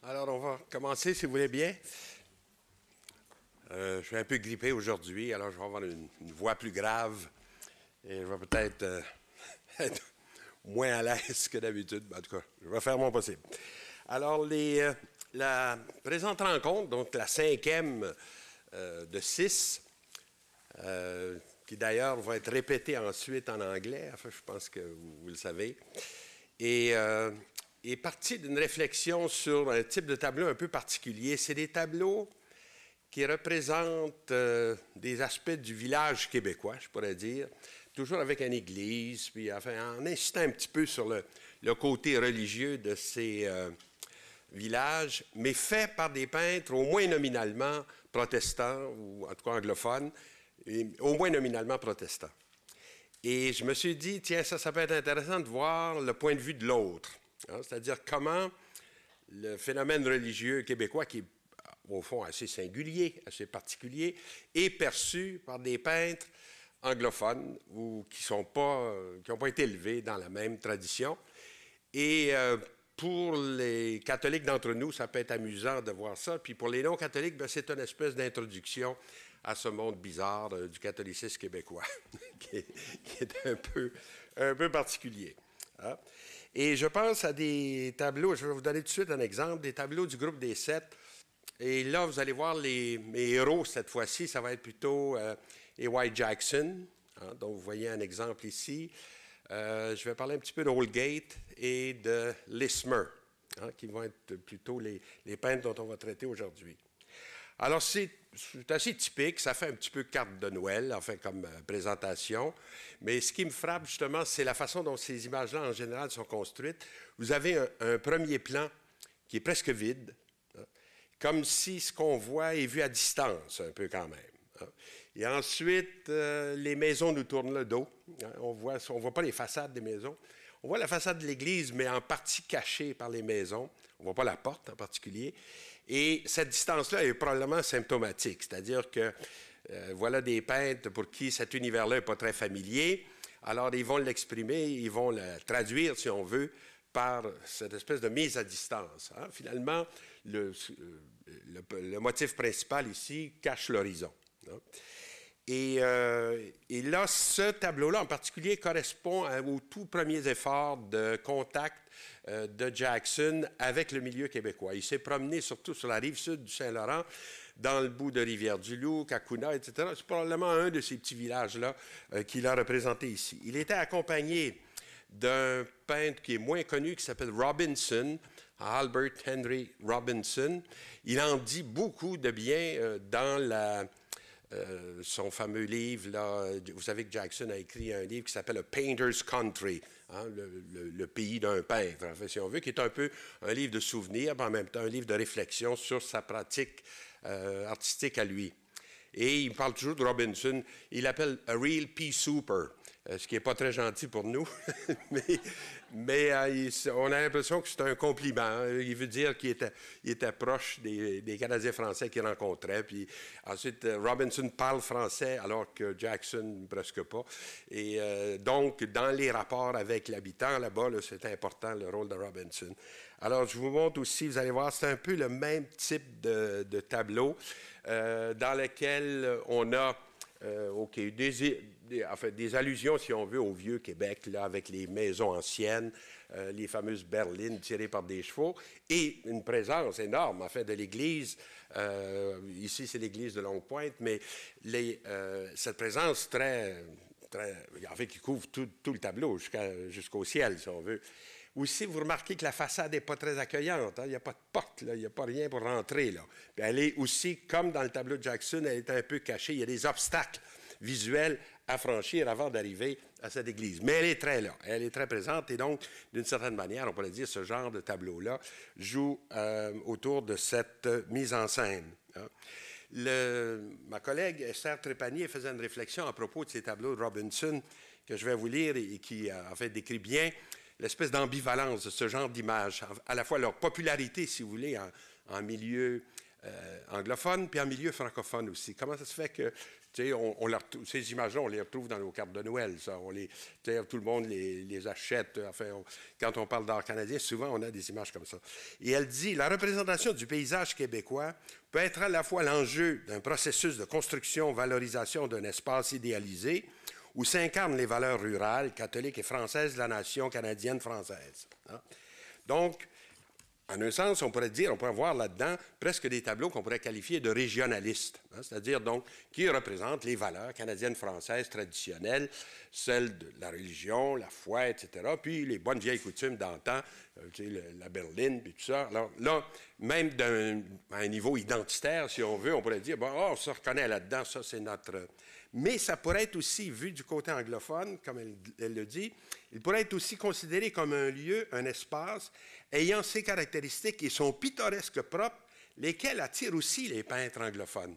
Alors, on va commencer, si vous voulez bien. Je suis un peu grippé aujourd'hui, alors je vais avoir une voix plus grave et je vais peut-être être moins à l'aise que d'habitude. En tout cas, je vais faire mon possible. Alors, la présente rencontre, donc la 5e de 6, qui d'ailleurs va être répétée ensuite en anglais, enfin, je pense que vous le savez, et est partie d'une réflexion sur un type de tableau un peu particulier. C'est des tableaux qui représentent des aspects du village québécois, je pourrais dire, toujours avec une église, puis enfin, en insistant un petit peu sur le côté religieux de ces villages, mais fait par des peintres au moins nominalement protestants, ou en tout cas anglophones, et au moins nominalement protestants. Et je me suis dit, tiens, ça peut être intéressant de voir le point de vue de l'autre. Hein, c'est-à-dire comment le phénomène religieux québécois, qui est au fond assez singulier, assez particulier, est perçu par des peintres anglophones ou qui n'ont pas été élevés dans la même tradition. Et pour les catholiques d'entre nous, ça peut être amusant de voir ça. Puis pour les non-catholiques, ben, c'est une espèce d'introduction à ce monde bizarre du catholicisme québécois, qui est un peu particulier. Hein? Et je pense à des tableaux, je vais vous donner tout de suite un exemple, des tableaux du groupe des 7. Et là, vous allez voir mes héros cette fois-ci, ça va être plutôt A.Y. Jackson. Hein, donc, vous voyez un exemple ici. Je vais parler un petit peu de Holgate et de Lismer, hein, qui vont être plutôt les peintres dont on va traiter aujourd'hui. Alors, c'est assez typique, ça fait un petit peu carte de Noël, enfin, comme présentation, mais ce qui me frappe, justement, c'est la façon dont ces images-là, en général, sont construites. Vous avez un premier plan qui est presque vide, hein, comme si ce qu'on voit est vu à distance, un peu quand même. Hein. Et ensuite, les maisons nous tournent le dos. Hein. On voit pas les façades des maisons. On voit la façade de l'église, mais en partie cachée par les maisons. On ne voit pas la porte en particulier. Et cette distance-là est probablement symptomatique, c'est-à-dire que voilà des peintres pour qui cet univers-là n'est pas très familier. Alors, ils vont l'exprimer, ils vont le traduire, si on veut, par cette espèce de mise à distance. Hein. Finalement, le motif principal ici cache l'horizon. Hein. Et là, ce tableau-là en particulier correspond aux tout premiers efforts de contact de Jackson avec le milieu québécois. Il s'est promené surtout sur la rive sud du Saint-Laurent, dans le bout de Rivière-du-Loup, Kakuna, etc. C'est probablement un de ces petits villages-là qu'il a représenté ici. Il était accompagné d'un peintre qui est moins connu, qui s'appelle Robinson, Albert Henry Robinson. Il en dit beaucoup de bien dans son fameux livre, là, vous savez que Jackson a écrit un livre qui s'appelle « A Painter's Country hein, », le pays d'un peintre, en fait, si on veut, qui est un peu un livre de souvenirs, mais en même temps un livre de réflexion sur sa pratique artistique à lui. Et il parle toujours de Robinson, il l'appelle « a real pea souper », ce qui n'est pas très gentil pour nous, mais on a l'impression que c'est un compliment. Hein. Il veut dire qu'il était proche des Canadiens français qu'il rencontrait. Puis ensuite, Robinson parle français alors que Jackson presque pas. Et donc, dans les rapports avec l'habitant, là-bas, là, c'est important le rôle de Robinson. Alors, je vous montre aussi, vous allez voir, c'est un peu le même type de tableau dans lequel on a des allusions, si on veut, au vieux Québec, là, avec les maisons anciennes, les fameuses berlines tirées par des chevaux, et une présence énorme, en fait, de l'Église. Ici, c'est l'Église de Longue-Pointe, mais cette présence en fait, qui couvre tout le tableau jusqu'au ciel, si on veut. Aussi, vous remarquez que la façade n'est pas très accueillante. Hein? Il n'y a pas de porte, là. Il n'y a pas rien pour rentrer. Là. Puis elle est aussi, comme dans le tableau de Jackson, elle est un peu cachée. Il y a des obstacles visuels à franchir avant d'arriver à cette église. Mais elle est très là. Elle est très présente. Et donc, d'une certaine manière, on pourrait dire ce genre de tableau-là joue autour de cette mise en scène. Hein? Ma collègue Esther Trépanier faisait une réflexion à propos de ces tableaux de Robinson que je vais vous lire et qui, en fait, décrit bien l'espèce d'ambivalence de ce genre d'image, à la fois leur popularité, si vous voulez, en milieu anglophone, puis en milieu francophone aussi. Comment ça se fait que Ces images-là, on les retrouve dans nos cartes de Noël. Ça. Tout le monde les achète. Enfin, quand on parle d'art canadien, souvent, on a des images comme ça. Et elle dit, la représentation du paysage québécois peut être à la fois l'enjeu d'un processus de construction, valorisation d'un espace idéalisé où s'incarnent les valeurs rurales, catholiques et françaises de la nation canadienne-française. Hein? Donc, en un sens, on pourrait voir là-dedans presque des tableaux qu'on pourrait qualifier de régionalistes, hein, c'est-à-dire donc qui représentent les valeurs canadiennes, françaises, traditionnelles, celles de la religion, la foi, etc., puis les bonnes vieilles coutumes d'antan, la berline, puis tout ça. Alors là, même à un niveau identitaire, si on veut, on pourrait dire, bon, on se reconnaît là-dedans, ça c'est notre... Mais ça pourrait être aussi, vu du côté anglophone, comme elle le dit, il pourrait être aussi considéré comme un lieu, un espace, ayant ses caractéristiques et son pittoresque propre, lesquels attirent aussi les peintres anglophones.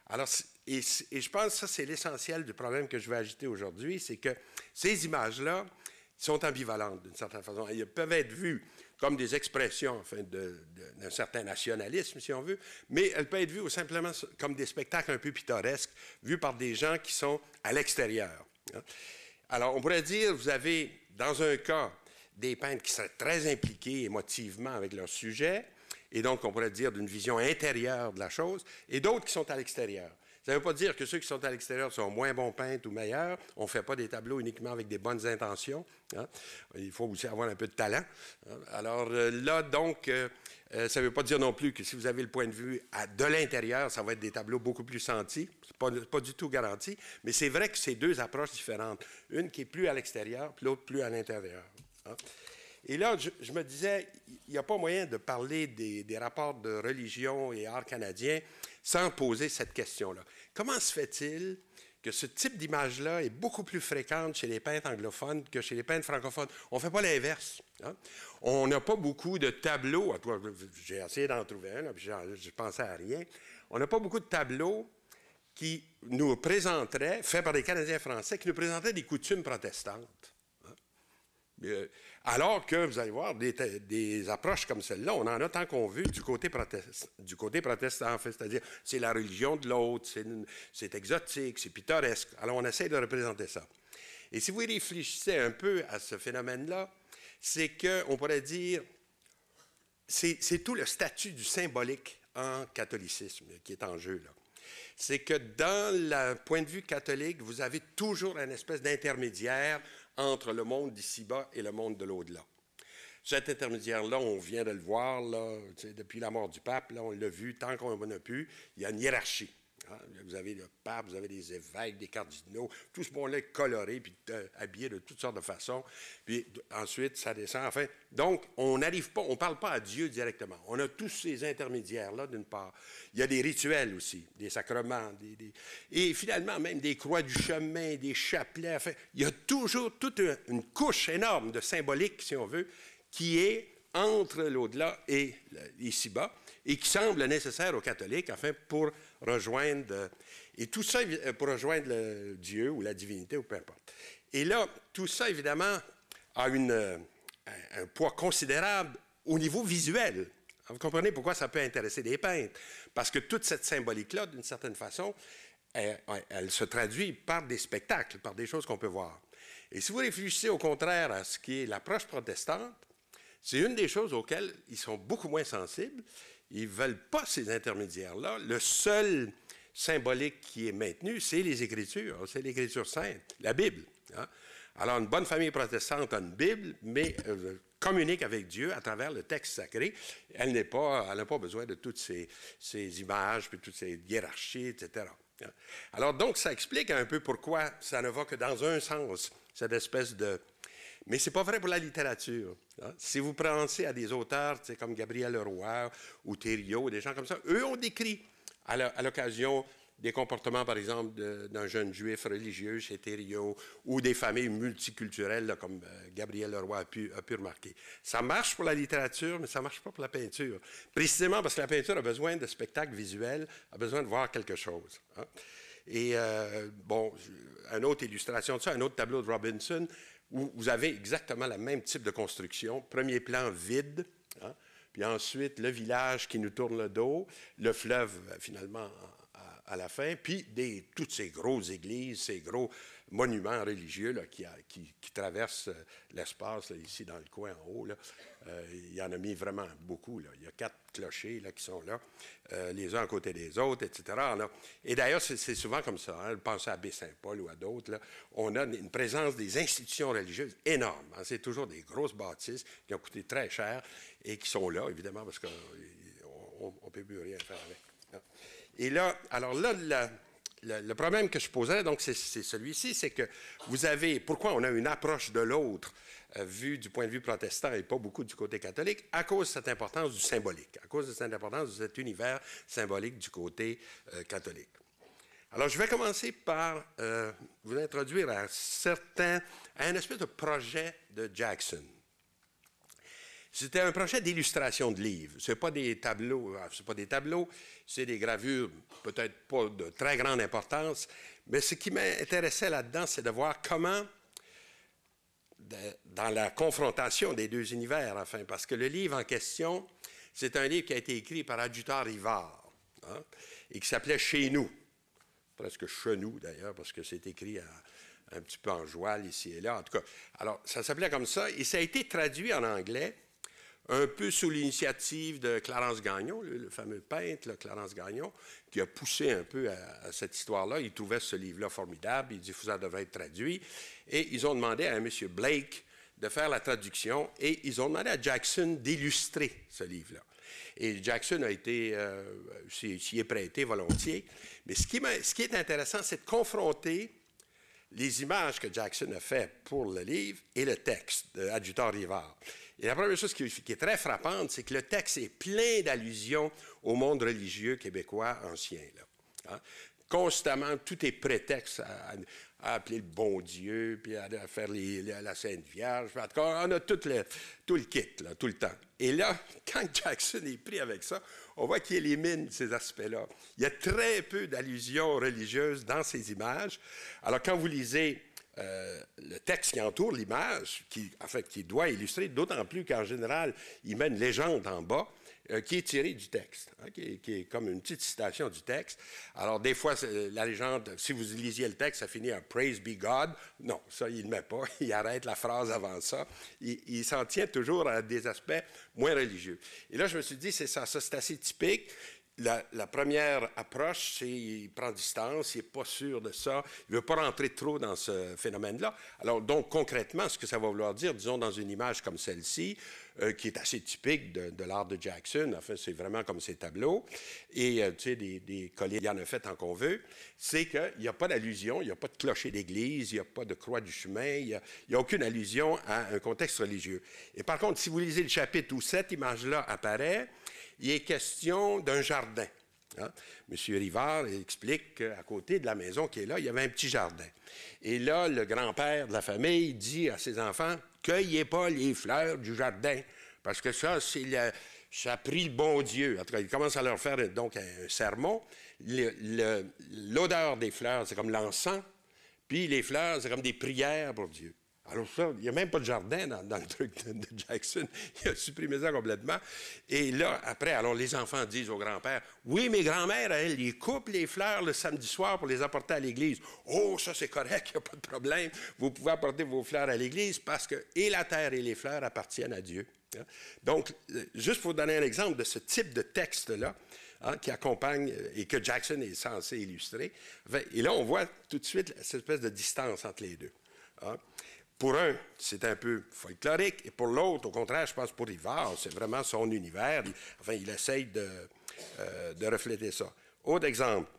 Alors, et je pense que ça, c'est l'essentiel du problème que je vais agiter aujourd'hui, c'est que ces images-là sont ambivalentes d'une certaine façon. Elles peuvent être vues comme des expressions enfin, d'un certain nationalisme, si on veut, mais elles peuvent être vues simplement comme des spectacles un peu pittoresques, vus par des gens qui sont à l'extérieur. Alors, on pourrait dire, vous avez, dans un cas, des peintres qui seraient très impliqués émotivement avec leur sujet, et donc on pourrait dire d'une vision intérieure de la chose, et d'autres qui sont à l'extérieur. Ça ne veut pas dire que ceux qui sont à l'extérieur sont moins bons peintres ou meilleurs. On ne fait pas des tableaux uniquement avec des bonnes intentions. Hein. Il faut aussi avoir un peu de talent. Hein. Alors là, donc, ça ne veut pas dire non plus que si vous avez le point de vue de l'intérieur, ça va être des tableaux beaucoup plus sentis. Ce n'est pas du tout garanti. Mais c'est vrai que c'est deux approches différentes. Une qui est plus à l'extérieur, puis l'autre plus à l'intérieur. Hein. Et là, je me disais, il n'y a pas moyen de parler des rapports de religion et art canadien sans poser cette question-là. Comment se fait-il que ce type d'image-là est beaucoup plus fréquente chez les peintres anglophones que chez les peintres francophones? On ne fait pas l'inverse. Hein? On n'a pas beaucoup de tableaux. J'ai essayé d'en trouver un, puis je pensais à rien. On n'a pas beaucoup de tableaux qui nous présenteraient, faits par des Canadiens français, qui nous présenteraient des coutumes protestantes. Alors que, vous allez voir, des approches comme celle-là, on en a tant qu'on veut du côté protestant, en fait, c'est-à-dire c'est la religion de l'autre, c'est exotique, c'est pittoresque. Alors on essaie de représenter ça. Et si vous réfléchissez un peu à ce phénomène-là, c'est qu'on pourrait dire, c'est tout le statut du symbolique en catholicisme qui est en jeu, là. C'est que dans le point de vue catholique, vous avez toujours une espèce d'intermédiaire entre le monde d'ici-bas et le monde de l'au-delà. Cet intermédiaire-là, on vient de le voir là, depuis la mort du pape, là, on l'a vu, tant qu'on a pu, il y a une hiérarchie. Hein? Vous avez le pape, vous avez des évêques, des cardinaux, tout ce monde-là est coloré puis habillé de toutes sortes de façons. Puis ensuite, ça descend. Enfin, donc, on n'arrive pas, on ne parle pas à Dieu directement. On a tous ces intermédiaires-là, d'une part. Il y a des rituels aussi, des sacrements, et finalement, même des croix du chemin, des chapelets. Enfin, il y a toujours toute une couche énorme de symbolique, si on veut, qui est entre l'au-delà et ici-bas, et qui semble nécessaire aux catholiques, enfin, pour rejoindre, et tout ça pour rejoindre le Dieu ou la divinité, ou peu importe. Et là, tout ça, évidemment, a un poids considérable au niveau visuel. Vous comprenez pourquoi ça peut intéresser des peintres? Parce que toute cette symbolique-là, d'une certaine façon, elle se traduit par des spectacles, par des choses qu'on peut voir. Et si vous réfléchissez au contraire à ce qui est l'approche protestante, c'est une des choses auxquelles ils sont beaucoup moins sensibles. Ils ne veulent pas ces intermédiaires-là. Le seul symbolique qui est maintenu, c'est les Écritures, c'est l'Écriture sainte, la Bible. Hein? Alors, une bonne famille protestante a une Bible, mais communique avec Dieu à travers le texte sacré. Elle n'a pas besoin de toutes ces images, puis toutes ces hiérarchies, etc. Alors, donc, ça explique un peu pourquoi ça ne va que dans un sens, cette espèce de... Mais ce n'est pas vrai pour la littérature. Hein? Si vous pensez à des auteurs comme Gabriel Leroy ou Thériault, des gens comme ça, eux ont décrit à l'occasion des comportements, par exemple, d'un jeune juif religieux chez Thériault ou des familles multiculturelles, là, comme Gabriel Leroy a pu remarquer. Ça marche pour la littérature, mais ça ne marche pas pour la peinture. Précisément parce que la peinture a besoin de spectacles visuels, a besoin de voir quelque chose. Hein? Et, bon, une autre illustration de ça, un autre tableau de Robinson, où vous avez exactement le même type de construction. Premier plan vide, hein? Puis ensuite le village qui nous tourne le dos, le fleuve finalement à la fin, puis toutes ces grosses églises, ces gros monuments religieux là, qui traversent l'espace là, ici dans le coin en haut. Là. Il y en a mis vraiment beaucoup. Là. Il y a 4 clochers là, qui sont là, les uns à côté des autres, etc. Là. Et d'ailleurs, c'est souvent comme ça. Hein. Pensez à Baie-Saint-Paul ou à d'autres. Là. On a une présence des institutions religieuses énormes. Hein. C'est toujours des grosses bâtisses qui ont coûté très cher et qui sont là, évidemment, parce qu'on ne peut plus rien faire avec. Hein. Et là, alors là, le problème que je posais, donc, c'est celui-ci, c'est que vous avez, pourquoi on a une approche de l'autre vue du point de vue protestant et pas beaucoup du côté catholique, à cause de cette importance du symbolique, à cause de cette importance de cet univers symbolique du côté catholique. Alors, je vais commencer par vous introduire à un espèce de projet de Jackson. C'était un projet d'illustration de livres. Ce n'est pas des tableaux, c'est des gravures peut-être pas de très grande importance, mais ce qui m'intéressait là-dedans, c'est de voir comment, dans la confrontation des deux univers, enfin, parce que le livre en question, c'est un livre qui a été écrit par Adjutant Rivard, hein, et qui s'appelait « Chez nous », presque « Chez nous » d'ailleurs, parce que c'est écrit un petit peu en joual ici et là, en tout cas. Alors, ça s'appelait comme ça, et ça a été traduit en anglais, un peu sous l'initiative de Clarence Gagnon, le fameux peintre, là, Clarence Gagnon, qui a poussé un peu à cette histoire-là. Il trouvait ce livre-là formidable. Il dit que ça devrait être traduit. Et ils ont demandé à M. Blake de faire la traduction. Et ils ont demandé à Jackson d'illustrer ce livre-là. Et Jackson a été, s'y est prêté volontiers. Mais ce qui est intéressant, c'est de confronter les images que Jackson a faites pour le livre et le texte d'Adjutant Rivard. Et la première chose qui est très frappante, c'est que le texte est plein d'allusions au monde religieux québécois ancien. Là. Hein? Constamment, tout est prétexte à appeler le bon Dieu, puis à faire la Sainte Vierge. En tout cas, on a tout le kit, là, tout le temps. Et là, quand Jackson est pris avec ça, on voit qu'il élimine ces aspects-là. Il y a très peu d'allusions religieuses dans ces images. Alors, quand vous lisez le texte qui entoure l'image, qui doit illustrer, d'autant plus qu'en général, il met une légende en bas, qui est tirée du texte, hein, qui est comme une petite citation du texte. Alors, des fois, la légende, si vous lisiez le texte, ça finit en « Praise be God ». Non, ça, il ne le met pas. Il arrête la phrase avant ça. Il s'en tient toujours à des aspects moins religieux. Et là, je me suis dit, c'est ça, c'est assez typique. La première approche, c'est qu'il prend distance, il n'est pas sûr de ça, il ne veut pas rentrer trop dans ce phénomène-là. Alors, donc, concrètement, ce que ça va vouloir dire, disons, dans une image comme celle-ci, qui est assez typique de l'art de Jackson, enfin, c'est vraiment comme ces tableaux, et, tu sais, des colliers, il y en a fait tant qu'on veut, c'est qu'il n'y a pas d'allusion, il n'y a pas de clocher d'église, il n'y a pas de croix du chemin, il n'y a aucune allusion à un contexte religieux. Et par contre, si vous lisez le chapitre où cette image-là apparaît, il est question d'un jardin. Hein? M. Rivard explique qu'à côté de la maison qui est là, il y avait un petit jardin. Et là, le grand-père de la famille dit à ses enfants, « Cueillez pas les fleurs du jardin, parce que ça, ça prie le bon Dieu. » En tout cas, il commence à leur faire donc un sermon. L'odeur des fleurs, c'est comme l'encens, puis les fleurs, c'est comme des prières pour Dieu. Alors ça, il n'y a même pas de jardin dans le truc de Jackson. Il a supprimé ça complètement. Et là, après, alors les enfants disent au grand-père, « Oui, mes grands-mères, elles, ils coupent les fleurs le samedi soir pour les apporter à l'église. »« Oh, ça c'est correct, il n'y a pas de problème. Vous pouvez apporter vos fleurs à l'église parce que et la terre et les fleurs appartiennent à Dieu. » Donc, juste pour vous donner un exemple de ce type de texte-là, hein, qui accompagne et que Jackson est censé illustrer. Et là, on voit tout de suite cette espèce de distance entre les deux. Hein. Pour un, c'est un peu folklorique, et pour l'autre, au contraire, je pense pour Rivard, c'est vraiment son univers. Enfin, il essaye de refléter ça. Autre exemple,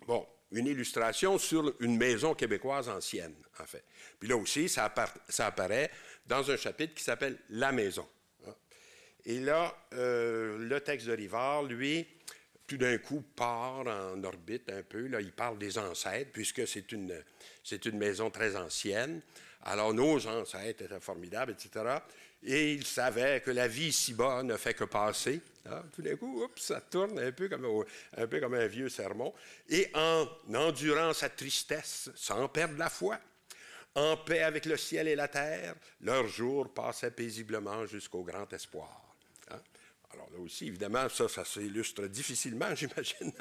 bon, une illustration sur une maison québécoise ancienne, en fait. Puis là aussi, ça apparaît dans un chapitre qui s'appelle « La maison ». Et là, le texte de Rivard, lui, tout d'un coup, part en orbite un peu. Là, il parle des ancêtres, puisque c'est une maison très ancienne. Alors, nos ancêtres étaient formidables, etc. Et il savait que la vie ici-bas ne fait que passer. Hein? Tout d'un coup, oups, ça tourne un peu comme un vieux sermon. Et en endurant sa tristesse, sans perdre la foi, en paix avec le ciel et la terre, leurs jours passaient paisiblement jusqu'au grand espoir. Hein? Alors là aussi, évidemment, ça s'illustre difficilement, j'imagine,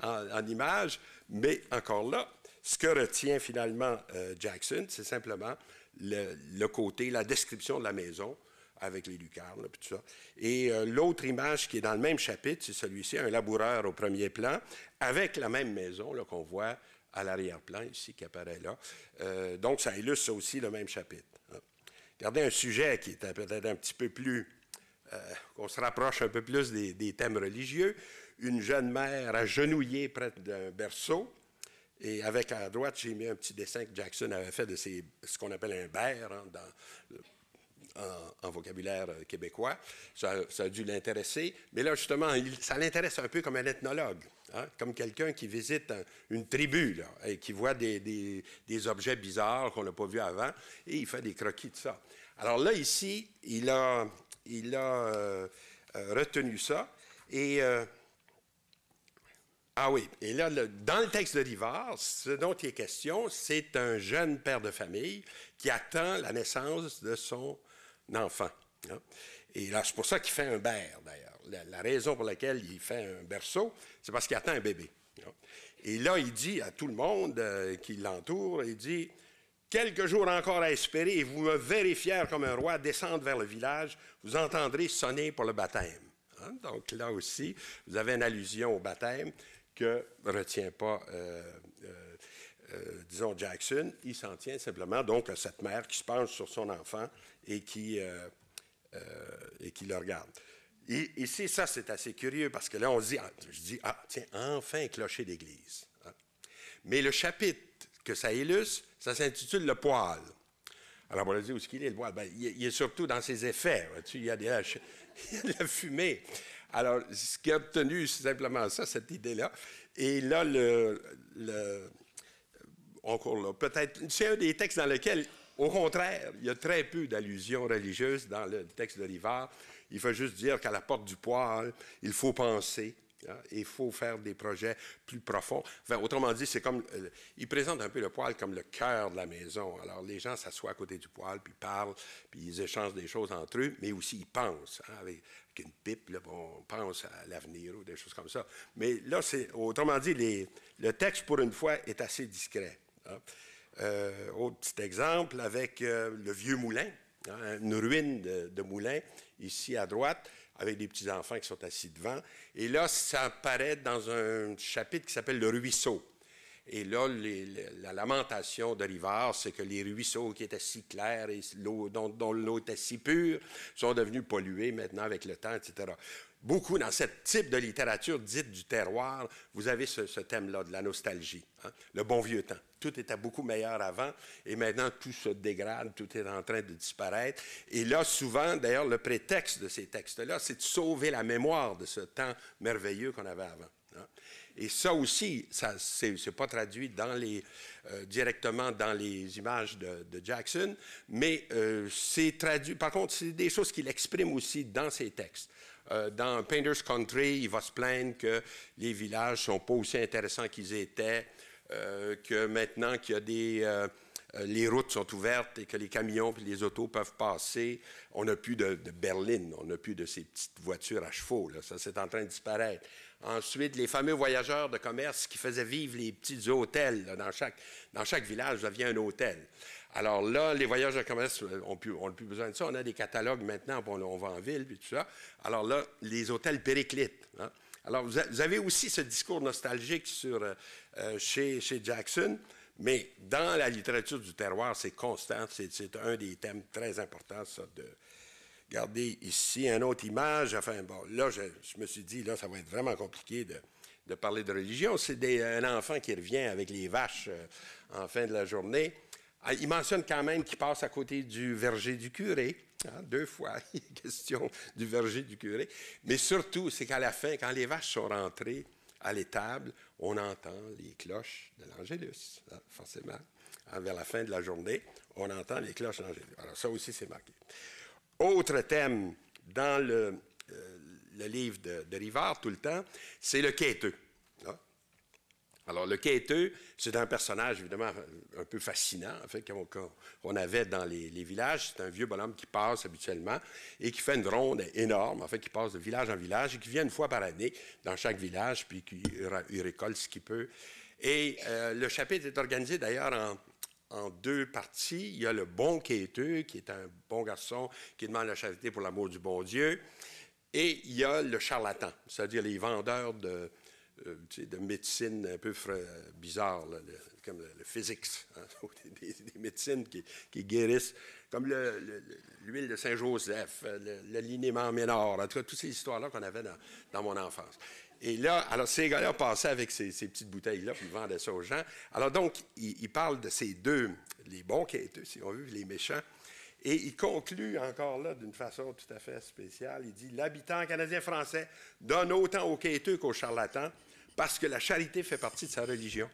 en images, mais encore là, ce que retient finalement Jackson, c'est simplement le côté, la description de la maison, avec les lucarnes, puis tout ça. Et l'autre image qui est dans le même chapitre, c'est celui-ci, un laboureur au premier plan, avec la même maison qu'on voit à l'arrière-plan, ici, qui apparaît là. Donc, ça illustre aussi le même chapitre. Regardez un sujet qui est peut-être un petit peu plus... qu'on se rapproche un peu plus des thèmes religieux. Une jeune mère agenouillée près d'un berceau. Et avec à droite, j'ai mis un petit dessin que Jackson avait fait de ce qu'on appelle un berre en vocabulaire québécois. Ça a dû l'intéresser. Mais là, justement, ça l'intéresse un peu comme un ethnologue, hein, comme quelqu'un qui visite une tribu là, et qui voit des objets bizarres qu'on n'a pas vus avant, et il fait des croquis de ça. Alors là, ici, il a retenu ça. Et... ah oui, et là, dans le texte de Rivard, ce dont il est question, c'est un jeune père de famille qui attend la naissance de son enfant. Hein. Et là, c'est pour ça qu'il fait un berre, d'ailleurs. La raison pour laquelle il fait un berceau, c'est parce qu'il attend un bébé. Hein. Et là, il dit à tout le monde qui l'entoure, il dit « Quelques jours encore à espérer, et vous me verrez fier comme un roi descendre vers le village, vous entendrez sonner pour le baptême. Hein. » Donc là aussi, vous avez une allusion au baptême que ne retient pas, disons, Jackson. Il s'en tient simplement donc à cette mère qui se penche sur son enfant et qui le regarde. Et ici, ça, c'est assez curieux parce que là, on se dit, je dis, tiens, enfin un clocher d'église. Hein. Mais le chapitre que ça illustre, ça s'intitule « Le poêle ». Alors, on va dire où est-ce qu'il est, le poêle? Ben, il est surtout dans ses effets. Il y a de la fumée. Alors, ce qui a obtenu, c'est simplement ça, cette idée-là. Et là, encore là, peut-être, c'est un des textes dans lequel, au contraire, il y a très peu d'allusions religieuses dans le texte de Rivard. Il faut juste dire qu'à la porte du poêle, il faut penser. Hein, il faut faire des projets plus profonds. Enfin, autrement dit, c'est comme... il présente un peu le poêle comme le cœur de la maison. Alors, les gens s'assoient à côté du poêle, puis parlent, puis ils échangent des choses entre eux, mais aussi ils pensent. Hein, avec une pipe, là, on pense à l'avenir ou des choses comme ça. Mais là, autrement dit, le texte, pour une fois, est assez discret. Hein. Autre petit exemple avec le vieux moulin, hein, une ruine de moulin, ici à droite, avec des petits-enfants qui sont assis devant. Et là, ça apparaît dans un chapitre qui s'appelle « Le ruisseau ». Et là, la lamentation de Rivard, c'est que les ruisseaux qui étaient si clairs et dont l'eau était si pure sont devenus pollués maintenant avec le temps, etc. Beaucoup dans ce type de littérature dite du terroir, vous avez ce thème-là de la nostalgie, hein, le bon vieux temps. Tout était beaucoup meilleur avant et maintenant tout se dégrade, tout est en train de disparaître. Et là, souvent, d'ailleurs, le prétexte de ces textes-là, c'est de sauver la mémoire de ce temps merveilleux qu'on avait avant. Hein. Et ça aussi, c'est pas traduit directement dans les images de Jackson, mais c'est traduit, par contre, c'est des choses qu'il exprime aussi dans ses textes. Dans Painter's Country, il va se plaindre que les villages ne sont pas aussi intéressants qu'ils étaient, que maintenant qu'il y a les routes sont ouvertes et que les camions et les autos peuvent passer, on n'a plus de berlines, on n'a plus de ces petites voitures à chevaux, là, ça c'est en train de disparaître. Ensuite, les fameux voyageurs de commerce qui faisaient vivre les petits hôtels, là, dans chaque village, il y a un hôtel. Alors là, les voyageurs de commerce, on n'a plus besoin de ça. On a des catalogues maintenant, on va en ville, puis tout ça. Alors là, les hôtels périclites. Hein. Alors, vous avez aussi ce discours nostalgique chez Jackson, mais dans la littérature du terroir, c'est constant. C'est un des thèmes très importants, ça, de... Regardez ici une autre image. Enfin, bon, là, je me suis dit, là, ça va être vraiment compliqué de parler de religion. C'est un enfant qui revient avec les vaches en fin de la journée. Il mentionne quand même qu'il passe à côté du verger du curé. Hein, 2 fois, il est question du verger du curé. Mais surtout, c'est qu'à la fin, quand les vaches sont rentrées à l'étable, on entend les cloches de l'Angélus, hein, forcément. Hein, vers la fin de la journée, on entend les cloches de l'Angélus. Alors ça aussi, c'est marqué. Autre thème dans le livre de Rivard, tout le temps, c'est le quêteux. Hein. Alors, le quêteux, c'est un personnage, évidemment, un peu fascinant, en fait, qu'on avait dans les villages. C'est un vieux bonhomme qui passe habituellement et qui fait une ronde énorme, en fait, qui passe de village en village et qui vient une fois par année dans chaque village, puis qui récolte ce qu'il peut. Et le chapitre est organisé, d'ailleurs, en deux parties. Il y a le bon quêteux, qui est un bon garçon qui demande la charité pour l'amour du bon Dieu. Et il y a le charlatan, c'est-à-dire les vendeurs de médecine un peu bizarre, là, comme le physics, hein, des médecines qui guérissent, comme l'huile de Saint-Joseph, le linément ménor, en tout cas, toutes ces histoires-là qu'on avait dans mon enfance. Et là, alors ces gars-là passaient avec ces petites bouteilles-là, puis ils vendaient ça aux gens. Alors donc, ils parlent de ces deux, les bons quêteux, si on veut, les méchants. Et il conclut encore là d'une façon tout à fait spéciale. Il dit « L'habitant canadien-français donne autant aux quêteux qu'aux charlatans parce que la charité fait partie de sa religion. »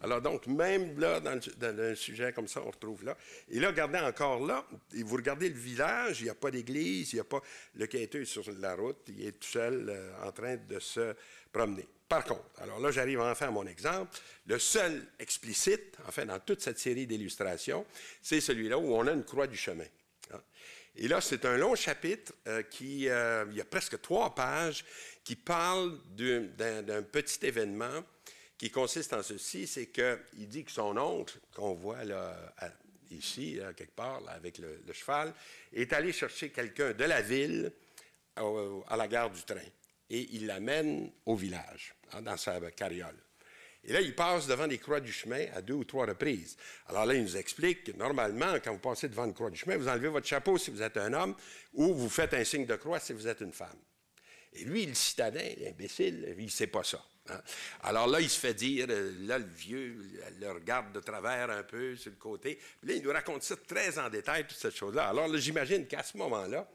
Alors donc, même là, dans un sujet comme ça, on retrouve là. Et là, regardez encore là, et vous regardez le village, il n'y a pas d'église, il n'y a pas... Le quêteux est sur la route, il est tout seul en train de se promener. Par contre, alors là, j'arrive enfin à mon exemple. Le seul explicite, enfin, dans toute cette série d'illustrations, c'est celui-là où on a une croix du chemin. Et là, c'est un long chapitre il y a presque 3 pages qui parle d'un petit événement qui consiste en ceci, c'est qu'il dit que son oncle, qu'on voit là, ici, là, quelque part, là, avec le cheval, est allé chercher quelqu'un de la ville à la gare du train. Et il l'amène au village, hein, dans sa carriole. Et là, il passe devant les croix du chemin à 2 ou 3 reprises. Alors là, il nous explique que normalement, quand vous passez devant une croix du chemin, vous enlevez votre chapeau si vous êtes un homme ou vous faites un signe de croix si vous êtes une femme. Et lui, le citadin, l'imbécile, il ne sait pas ça. Hein? Alors là, il se fait dire, là, le vieux le regarde de travers un peu sur le côté. Puis là, il nous raconte ça très en détail, toute cette chose-là. Alors là, j'imagine qu'à ce moment-là,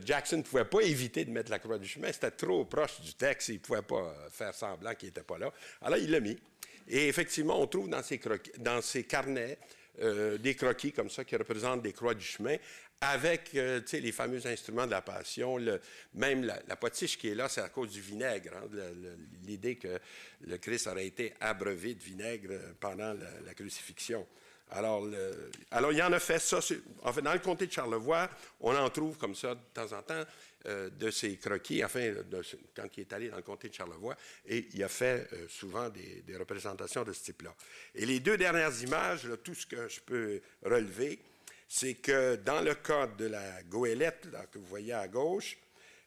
Jackson ne pouvait pas éviter de mettre la croix du chemin. C'était trop proche du texte. Il ne pouvait pas faire semblant qu'il n'était pas là. Alors, il l'a mis. Et effectivement, on trouve dans ses carnets des croquis comme ça qui représentent des croix du chemin avec les fameux instruments de la Passion. Même la potiche qui est là, c'est à cause du vinaigre. Hein, l'idée que le Christ aurait été abreuvé de vinaigre pendant la crucifixion. Alors, il en a fait ça. En fait, dans le comté de Charlevoix, on en trouve comme ça de temps en temps de ces croquis, enfin, quand il est allé dans le comté de Charlevoix, et il a fait souvent des représentations de ce type-là. Et les 2 dernières images, là, tout ce que je peux relever, c'est que dans le cas de la goélette, là, que vous voyez à gauche,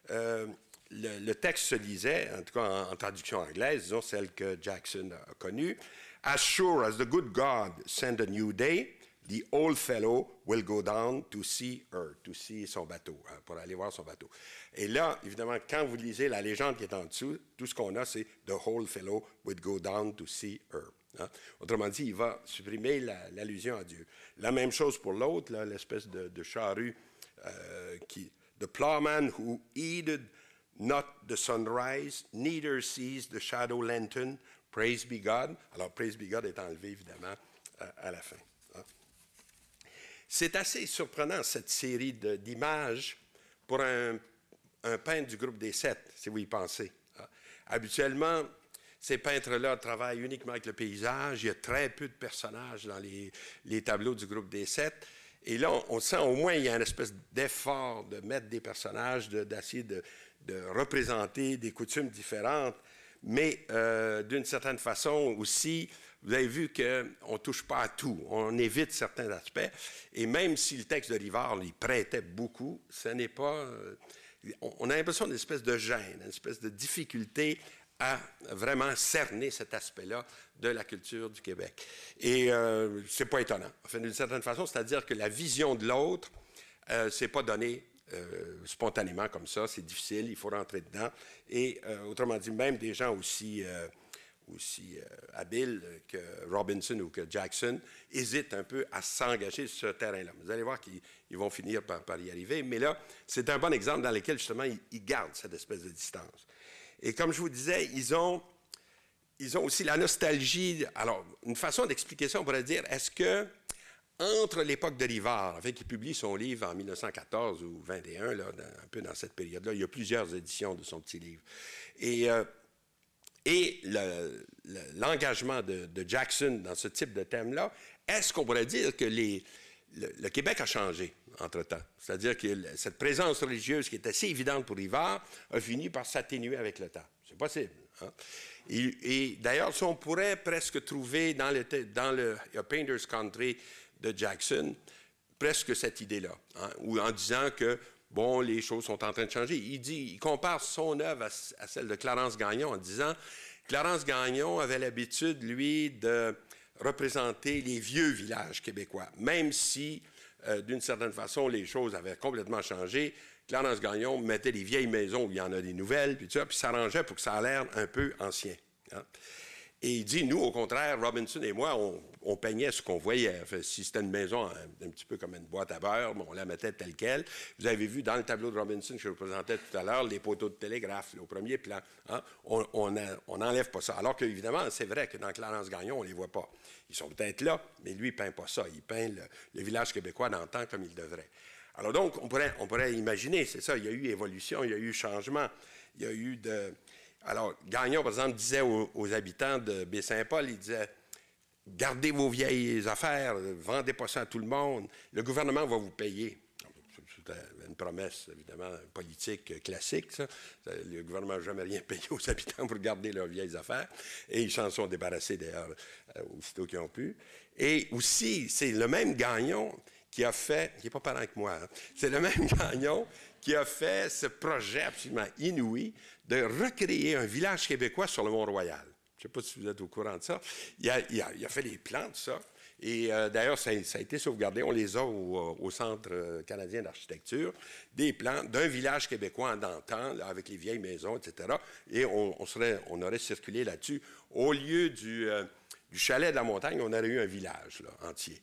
le texte se lisait, en tout cas en traduction anglaise, disons celle que Jackson a connue, « As sure as the good God send a new day, the old fellow will go down to see her », to see son bateau, hein, pour aller voir son bateau. Et là, évidemment, quand vous lisez la légende qui est en dessous, tout ce qu'on a, c'est « the old fellow will go down to see her ». Hein? Autrement dit, il va supprimer l'allusion à Dieu. La même chose pour l'autre, l'espèce de charrue qui... « The plowman who heeded not the sunrise, neither sees the shadow lengthen, praise be God ». Alors, praise be God est enlevé, évidemment, à la fin. Hein? C'est assez surprenant, cette série d'images, pour un peintre du groupe des 7, si vous y pensez. Hein? Habituellement, ces peintres-là travaillent uniquement avec le paysage. Il y a très peu de personnages dans les tableaux du groupe des 7. Et là, on sent au moins il y a une espèce d'effort de mettre des personnages, d'essayer de représenter des coutumes différentes. Mais d'une certaine façon aussi, vous avez vu qu'on ne touche pas à tout. On évite certains aspects. Et même si le texte de Rivard y prêtait beaucoup, ce n'est pas... on a l'impression d'une espèce de gêne, une espèce de difficulté à vraiment cerner cet aspect-là de la culture du Québec. Et c'est pas étonnant. Enfin, d'une certaine façon, c'est-à-dire que la vision de l'autre, c'est pas donné spontanément comme ça, c'est difficile, il faut rentrer dedans. Et autrement dit, même des gens aussi habiles que Robinson ou que Jackson hésitent un peu à s'engager sur ce terrain-là. Vous allez voir qu'ils vont finir par y arriver. Mais là, c'est un bon exemple dans lequel, justement, ils gardent cette espèce de distance. Et comme je vous disais, ils ont aussi la nostalgie. Alors, une façon d'expliquer ça, on pourrait dire, est-ce que, entre l'époque de Rivard, qui publie son livre en 1914 ou 1921, là, un peu dans cette période-là, il y a plusieurs éditions de son petit livre. Et Et l'engagement de Jackson dans ce type de thème-là, est-ce qu'on pourrait dire que le Québec a changé entre-temps? C'est-à-dire que cette présence religieuse qui est assez évidente pour Rivard a fini par s'atténuer avec le temps. C'est possible. Hein? Et d'ailleurs, on pourrait presque trouver dans le Painter's Country de Jackson presque cette idée-là, hein? Ou en disant que, bon, les choses sont en train de changer. Il compare son œuvre à celle de Clarence Gagnon en disant Clarence Gagnon avait l'habitude, lui, de représenter les vieux villages québécois, même si, d'une certaine façon, les choses avaient complètement changé. Clarence Gagnon mettait des vieilles maisons où il y en a des nouvelles, puis s'arrangeait pour que ça ait l'air un peu ancien. Hein? Et il dit, nous, au contraire, Robinson et moi, on peignait ce qu'on voyait. Enfin, si c'était une maison un petit peu comme une boîte à beurre, on la mettait telle qu'elle. Vous avez vu dans le tableau de Robinson que je vous présentais tout à l'heure, les poteaux de télégraphe, là, au premier plan. Hein? On n'enlève pas ça. Alors qu'évidemment, c'est vrai que dans Clarence Gagnon, on ne les voit pas. Ils sont peut-être là, mais lui, il ne peint pas ça. Il peint le village québécois d'antan comme il devrait. Alors donc, on pourrait imaginer, c'est ça, il y a eu évolution, il y a eu changement, il y a eu de... Alors, Gagnon, par exemple, disait aux habitants de Baie-Saint-Paul, il disait « Gardez vos vieilles affaires, vendez pas ça à tout le monde, le gouvernement va vous payer. » C'était une promesse, évidemment, politique classique, ça. Le gouvernement n'a jamais rien payé aux habitants pour garder leurs vieilles affaires, et ils s'en sont débarrassés, d'ailleurs, aussitôt qu'ils ont pu. Et aussi, c'est le même Gagnon qui a fait, qui n'est pas parent que moi, hein, c'est le même Gagnon qui a fait ce projet absolument inouï de recréer un village québécois sur le Mont-Royal. Je ne sais pas si vous êtes au courant de ça. Il a fait les plans de ça. Et d'ailleurs, ça a été sauvegardé. On les a au Centre canadien d'architecture, des plans d'un village québécois en d'antan, là, avec les vieilles maisons, etc. Et on aurait circulé là-dessus. Au lieu du chalet de la montagne, on aurait eu un village là, entier.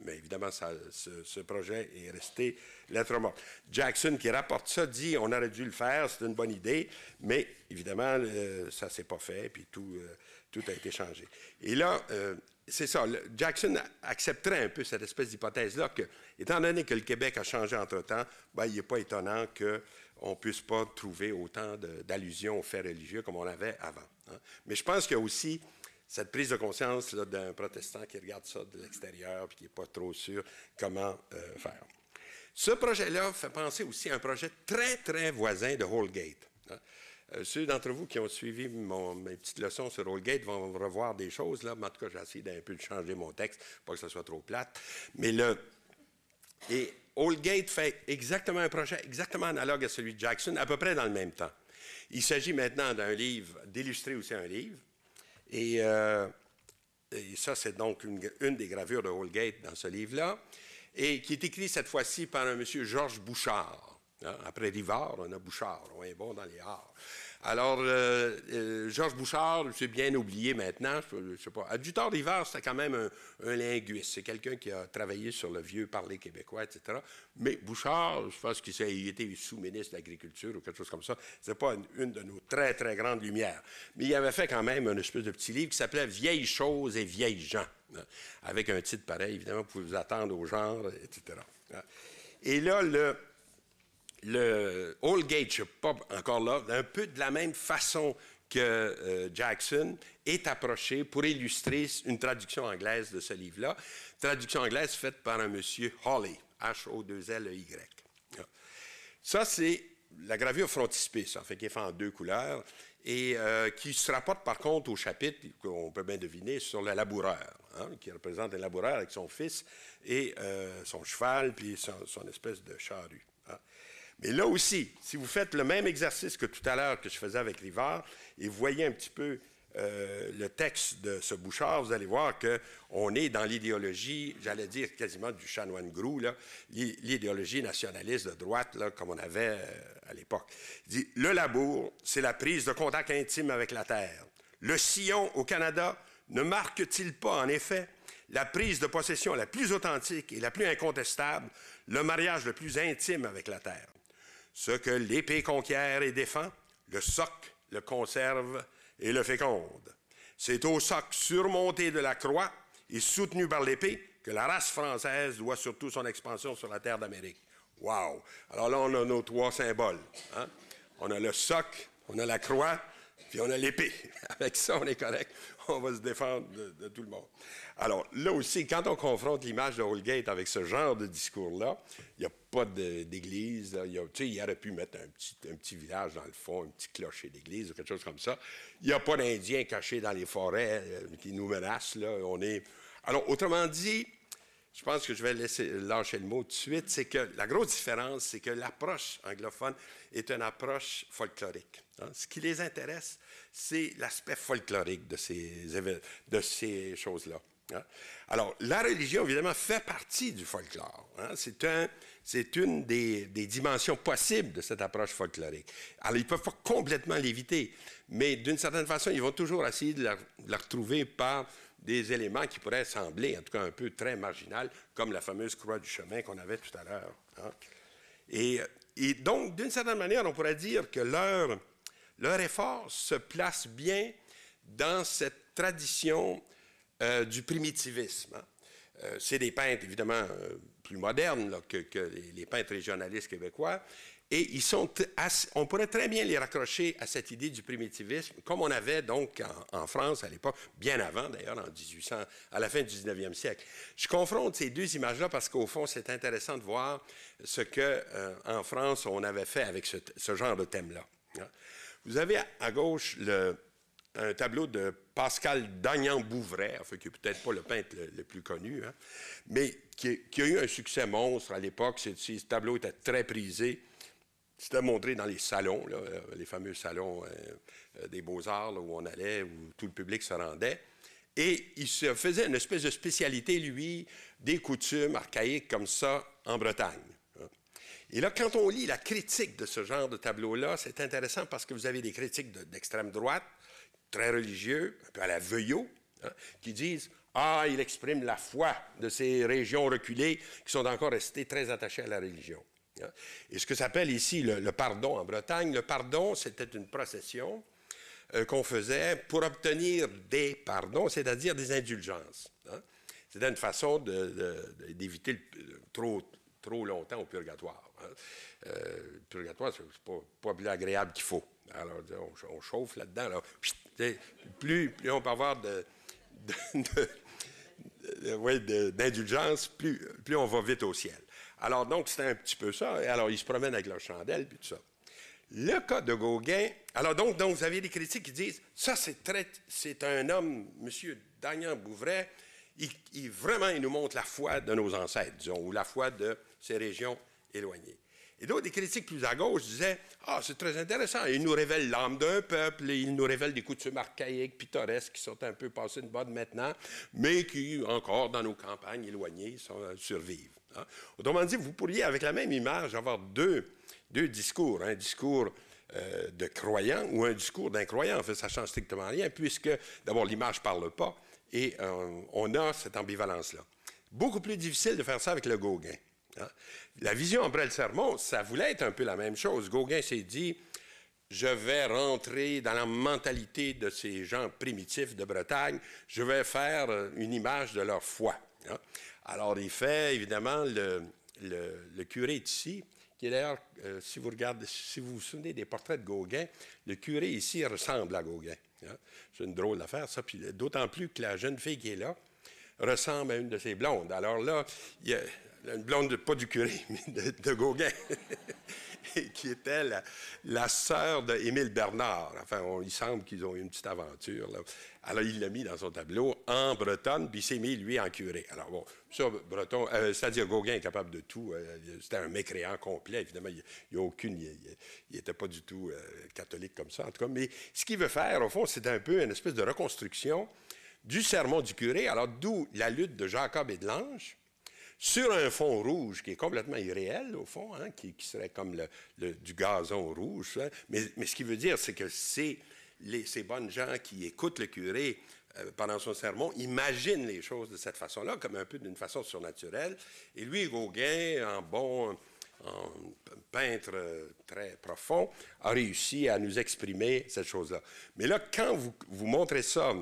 Mais évidemment, ce projet est resté lettre morte. Jackson, qui rapporte ça, dit on aurait dû le faire, c'est une bonne idée, mais évidemment, ça ne s'est pas fait, puis tout a été changé. Et là, c'est ça, Jackson accepterait un peu cette espèce d'hypothèse-là que, étant donné que le Québec a changé entre-temps, ben, il n'est pas étonnant qu'on ne puisse pas trouver autant d'allusions aux faits religieux comme on l'avait avant. Hein. Mais je pense qu'il y a aussi cette prise de conscience d'un protestant qui regarde ça de l'extérieur et qui n'est pas trop sûr comment faire. Ce projet-là fait penser aussi à un projet très, très voisin de Holgate. Hein. Ceux d'entre vous qui ont suivi mes petites leçons sur Holgate vont revoir des choses, là, mais en tout cas, j'ai essayé d'un peu de changer mon texte, pas que ce soit trop plate. Et Holgate fait exactement un projet exactement analogue à celui de Jackson, à peu près dans le même temps. Il s'agit maintenant d'un livre, d'illustrer aussi un livre. Et ça, c'est donc une des gravures de Holgate dans ce livre-là, et qui est écrit cette fois-ci par un monsieur Georges Bouchard. Hein? Après Rivard, on a Bouchard, on est bon dans les arts. Alors, Georges Bouchard, c'est bien oublié maintenant, je ne sais pas. Adjutor Rivard, c'était quand même un linguiste. C'est quelqu'un qui a travaillé sur le vieux parler québécois, etc. Mais Bouchard, je pense qu'il était sous-ministre de l'Agriculture ou quelque chose comme ça. Ce n'est pas une de nos très, très grandes lumières. Mais il avait fait quand même un espèce de petit livre qui s'appelait « Vieilles choses et vieilles gens », hein, avec un titre pareil, évidemment, vous pouvez vous attendre au genre, etc. Et là, le Holgate, je ne suis pas encore là, un peu de la même façon que Jackson est approché pour illustrer une traduction anglaise de ce livre-là. Traduction anglaise faite par un monsieur Hawley, H-O-2-L-E-Y. Ça, c'est la gravure frontispice, en fait, qui est faite en deux couleurs et qui se rapporte par contre au chapitre, qu'on peut bien deviner, sur le laboureur, hein, qui représente un laboureur avec son fils et son cheval, puis son espèce de charrue. Hein. Mais là aussi, si vous faites le même exercice que tout à l'heure que je faisais avec Rivard, et vous voyez un petit peu le texte de ce Bouchard, vous allez voir qu'on est dans l'idéologie, j'allais dire quasiment du chanoine Groulx, l'idéologie nationaliste de droite, là, comme on avait à l'époque. Il dit, le labour, c'est la prise de contact intime avec la terre. Le sillon au Canada ne marque-t-il pas, en effet, la prise de possession la plus authentique et la plus incontestable, le mariage le plus intime avec la terre? Ce que l'épée conquiert et défend, le soc le conserve et le féconde. C'est au soc surmonté de la croix et soutenu par l'épée que la race française doit surtout son expansion sur la terre d'Amérique. Wow! Alors là, on a nos trois symboles. Hein? On a le soc, on a la croix, Puis on a l'épée. Avec ça, on est correct. On va se défendre de tout le monde. Alors, là aussi, quand on confronte l'image de Holgate avec ce genre de discours-là, il n'y a pas d'église. Il aurait pu mettre un petit village dans le fond, un petit clocher d'église ou quelque chose comme ça. Il n'y a pas d'Indiens cachés dans les forêts qui nous menacent. Là. Alors, autrement dit, je pense que je vais lâcher le mot tout de suite, c'est que la grosse différence, c'est que l'approche anglophone est une approche folklorique. Hein. Ce qui les intéresse, c'est l'aspect folklorique de ces choses-là. Hein. Alors, la religion, évidemment, fait partie du folklore. Hein. C'est une des dimensions possibles de cette approche folklorique. Alors, ils ne peuvent pas complètement l'éviter, mais d'une certaine façon, ils vont toujours essayer de la retrouver par des éléments qui pourraient sembler, en tout cas un peu très marginal, comme la fameuse croix du chemin qu'on avait tout à l'heure. Hein. Et donc, d'une certaine manière, on pourrait dire que leur effort se place bien dans cette tradition du primitivisme. Hein. C'est des peintres, évidemment, plus modernes là, que les peintres régionalistes québécois, et on pourrait très bien les raccrocher à cette idée du primitivisme, comme on avait donc en France à l'époque, bien avant d'ailleurs, à la fin du 19e siècle. Je confronte ces deux images-là parce qu'au fond, c'est intéressant de voir ce qu'en France, on avait fait avec ce genre de thème-là. Vous avez à gauche un tableau de Pascal Dagnan-Bouvray, enfin, qui n'est peut-être pas le peintre le plus connu, hein, mais qui a eu un succès monstre à l'époque. Ce tableau était très prisé. C'était montré dans les salons, là, les fameux salons des Beaux-Arts, où on allait, où tout le public se rendait. Et il se faisait une espèce de spécialité, lui, des coutumes archaïques comme ça en Bretagne. Hein. Et là, quand on lit la critique de ce genre de tableau-là, c'est intéressant parce que vous avez des critiques d'extrême droite, très religieux, un peu à la Veuillot, hein, qui disent « Ah, il exprime la foi de ces régions reculées qui sont encore restées très attachées à la religion. » Et ce que s'appelle ici le pardon en Bretagne, le pardon, c'était une procession qu'on faisait pour obtenir des pardons, c'est-à-dire des indulgences. Hein. C'était une façon d'éviter trop longtemps au purgatoire. Hein. Le purgatoire, c'est pas plus agréable qu'il faut. Alors, on chauffe là-dedans. Là. Plus on peut avoir d'indulgence, plus on va vite au ciel. Alors, donc, c'était un petit peu ça. Et alors, ils se promènent avec leur chandelle, puis tout ça. Le cas de Gauguin, alors donc vous avez des critiques qui disent, ça, c'est un homme, M. Dagnan-Bouvray, vraiment, il nous montre la foi de nos ancêtres, disons, ou la foi de ces régions éloignées. Et d'autres, des critiques plus à gauche disaient, ah, c'est très intéressant, il nous révèle l'âme d'un peuple, il nous révèle des coutumes archaïques, pittoresques, qui sont un peu passées de mode maintenant, mais qui, encore, dans nos campagnes éloignées, survivent. Hein. Autrement dit, vous pourriez, avec la même image, avoir deux discours, un discours de croyant ou un discours d'incroyant. En fait, ça ne change strictement rien, puisque, d'abord, l'image ne parle pas, et on a cette ambivalence-là. Beaucoup plus difficile de faire ça avec le Gauguin. Hein. La vision en Brel-Sermon, ça voulait être un peu la même chose. Gauguin s'est dit, je vais rentrer dans la mentalité de ces gens primitifs de Bretagne, je vais faire une image de leur foi. Hein. Alors, il fait, évidemment, le curé ici, qui est d'ailleurs, si vous vous souvenez des portraits de Gauguin, le curé ici ressemble à Gauguin. Hein. C'est une drôle d'affaire, ça. Puis d'autant plus que la jeune fille qui est là ressemble à une de ses blondes. Alors là, il y a une blonde, pas du curé, mais de Gauguin, qui était la sœur d'Émile Bernard. Enfin, il semble qu'ils ont eu une petite aventure. Là. Alors, il l'a mis dans son tableau en bretonne, puis il s'est mis, lui, en curé. Alors, bon, ça, breton, c'est-à-dire Gauguin est capable de tout. C'était un mécréant complet, évidemment. Il n'était pas du tout catholique comme ça, en tout cas. Mais ce qu'il veut faire, au fond, c'est un peu une espèce de reconstruction du sermon du curé. Alors, d'où la lutte de Jacob et de l'Ange, sur un fond rouge qui est complètement irréel, au fond, hein, qui serait comme du gazon rouge. Hein. Mais ce qui veut dire, c'est que ces bonnes gens qui écoutent le curé pendant son sermon imaginent les choses de cette façon-là, comme un peu d'une façon surnaturelle. Et lui, Gauguin, en bon peintre très profond, a réussi à nous exprimer cette chose-là. Mais là, quand vous montrez ça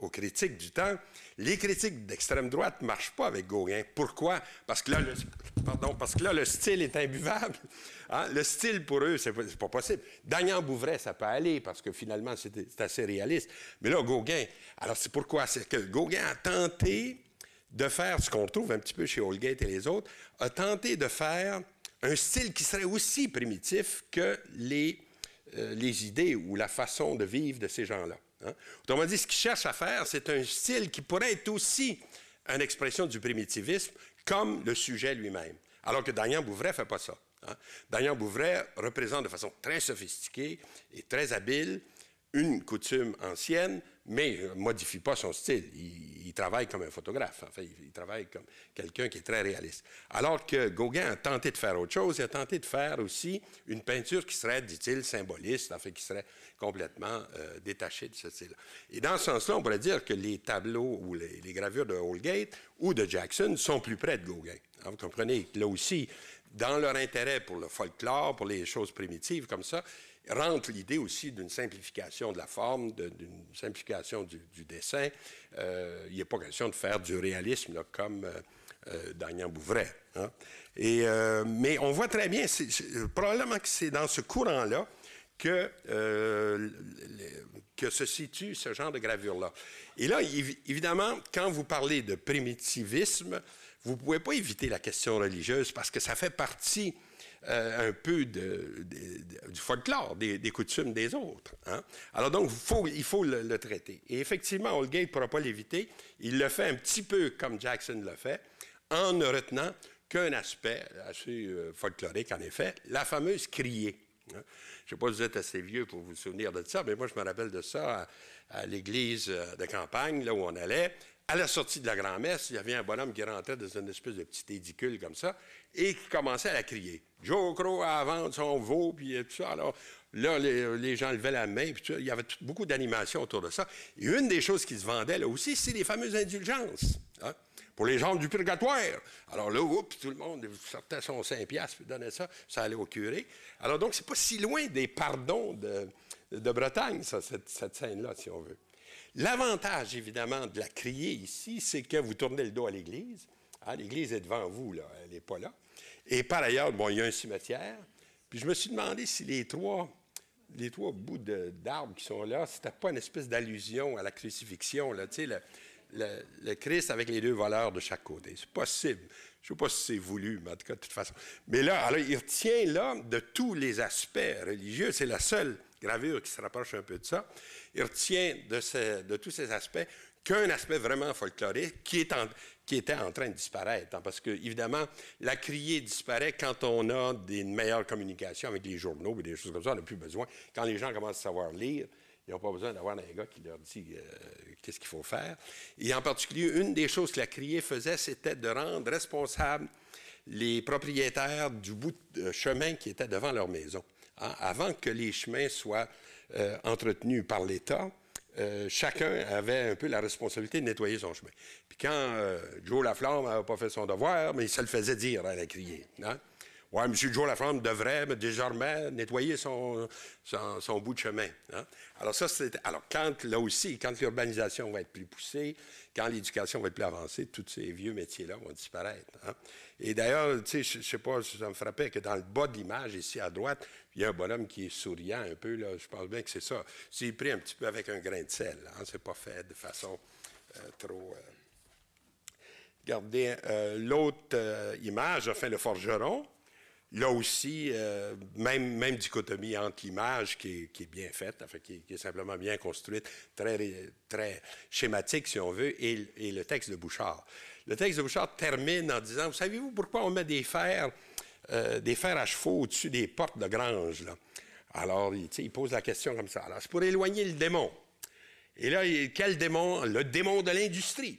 aux critiques du temps, les critiques d'extrême droite ne marchent pas avec Gauguin. Pourquoi? Parce que là, le style est imbuvable. Hein? Le style, pour eux, c'est pas possible. Dagnan Bouvray, ça peut aller, parce que finalement, c'est assez réaliste. Mais là, Gauguin, alors c'est pourquoi? C'est que Gauguin a tenté de faire ce qu'on trouve un petit peu chez Holgate et les autres, a tenté de faire un style qui serait aussi primitif que les idées ou la façon de vivre de ces gens-là. Hein? Autrement dit, ce qu'il cherche à faire, c'est un style qui pourrait être aussi une expression du primitivisme, comme le sujet lui-même. Alors que Dagnan Bouvray ne fait pas ça. Hein? Dagnan Bouvray représente de façon très sophistiquée et très habile une coutume ancienne, mais ne modifie pas son style. Il travaille comme un photographe. Enfin, il travaille comme quelqu'un qui est très réaliste. Alors que Gauguin a tenté de faire autre chose. Il a tenté de faire aussi une peinture qui serait, dit-il, symboliste, enfin, qui serait complètement détachée de ce style. Et dans ce sens-là, on pourrait dire que les tableaux ou les gravures de Holgate ou de Jackson sont plus près de Gauguin. Alors, vous comprenez, là aussi, dans leur intérêt pour le folklore, pour les choses primitives comme ça, rentre l'idée aussi d'une simplification de la forme, d'une simplification du dessin. Il n'est pas question de faire du réalisme là, comme Dagnan Bouvray. Hein? Mais on voit très bien, probablement que c'est dans ce courant-là que se situe ce genre de gravure-là. Et là, évidemment, quand vous parlez de primitivisme, vous ne pouvez pas éviter la question religieuse parce que ça fait partie un peu du folklore, des coutumes des autres. Hein? Alors donc, il faut le traiter. Et effectivement, Holgate ne pourra pas l'éviter. Il le fait un petit peu comme Jackson l'a fait, en ne retenant qu'un aspect assez folklorique, en effet, la fameuse criée. Hein? Je ne sais pas si vous êtes assez vieux pour vous souvenir de ça, mais moi, je me rappelle de ça à l'église de campagne, là où on allait. À la sortie de la grand-messe, il y avait un bonhomme qui rentrait dans une espèce de petit édicule comme ça et qui commençait à la crier. Joe Crow à vendre son veau, puis tout ça. Alors là, les gens levaient la main, puis il y avait beaucoup d'animation autour de ça. Et une des choses qui se vendait là aussi, c'est les fameuses indulgences. Hein? Pour les gens du purgatoire. Alors là, tout le monde sortait son 5 piastres puis donnait ça, ça allait au curé. Alors donc, c'est pas si loin des pardons de Bretagne, ça, cette scène-là, si on veut. L'avantage, évidemment, de la criée ici, c'est que vous tournez le dos à l'Église. Hein, l'Église est devant vous, là, elle n'est pas là. Et par ailleurs, bon, il y a un cimetière. Puis je me suis demandé si les trois bouts d'arbres qui sont là, c'était pas une espèce d'allusion à la crucifixion, là, tu sais, le Christ avec les deux voleurs de chaque côté. C'est possible. Je ne sais pas si c'est voulu, mais en tout cas, de toute façon. Mais là, alors, il retient là de tous les aspects religieux. C'est la seule gravure qui se rapproche un peu de ça. Il retient de tous ces aspects qu'un aspect vraiment folklorique qui était en train de disparaître. Hein, parce que, évidemment, la criée disparaît quand on a une meilleure communication avec les journaux et des choses comme ça. On n'a plus besoin. Quand les gens commencent à savoir lire, ils n'ont pas besoin d'avoir un gars qui leur dit qu'est-ce qu'il faut faire. Et en particulier, une des choses que la criée faisait, c'était de rendre responsables les propriétaires du bout de chemin qui était devant leur maison. Hein, avant que les chemins soient entretenus par l'État, chacun avait un peu la responsabilité de nettoyer son chemin. Puis quand Joe Laflamme n'avait pas fait son devoir, mais il se le faisait dire à la criée. Hein? Oui, M. Joe Laflamme devrait désormais nettoyer son bout de chemin. Hein? Alors ça, alors là aussi, quand l'urbanisation va être plus poussée, quand l'éducation va être plus avancée, tous ces vieux métiers-là vont disparaître. Hein? Et d'ailleurs, tu sais, je ne sais pas, ça me frappait que dans le bas de l'image, ici à droite, il y a un bonhomme qui est souriant un peu, là, je pense bien que c'est ça. C'est pris un petit peu avec un grain de sel. Hein? C'est pas fait de façon trop... Regardez l'autre image, enfin le forgeron. Là aussi, même dichotomie entre l'image qui est bien faite, enfin, qui est simplement bien construite, très schématique, si on veut, et le texte de Bouchard. Le texte de Bouchard termine en disant, vous savez-vous pourquoi on met des fers à chevaux au-dessus des portes de grange, là? Alors, il pose la question comme ça. Alors, c'est pour éloigner le démon. Et là, quel démon? Le démon de l'industrie.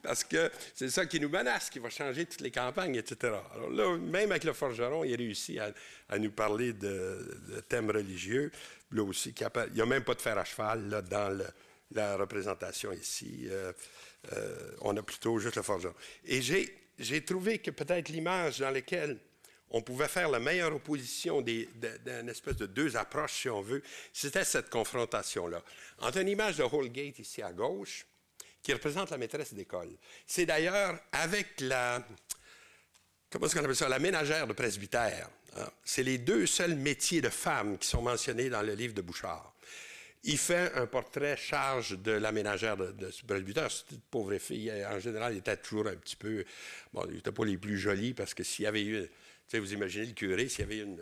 Parce que c'est ça qui nous menace, qui va changer toutes les campagnes, etc. Alors là, même avec le forgeron, il réussit à nous parler de thèmes religieux. Là aussi, il n'y a même pas de fer à cheval là, dans la représentation ici. On a plutôt juste le forgeron. Et j'ai j'ai trouvé que peut-être l'image dans laquelle on pouvait faire la meilleure opposition d'une espèce de deux approches, si on veut, c'était cette confrontation-là. Entre une image de Holgate ici à gauche, qui représente la maîtresse d'école. C'est d'ailleurs avec comment est-ce qu'on appelle ça, la ménagère de presbytère. Hein? C'est les deux seuls métiers de femmes qui sont mentionnés dans le livre de Bouchard. Il fait un portrait charge de la ménagère de presbytère. C'était une pauvre fille. En général, elle était toujours un petit peu... Bon, ils n'étaient pas les plus jolis parce que s'il y avait eu... Tu sais, vous imaginez le curé, s'il y avait eu une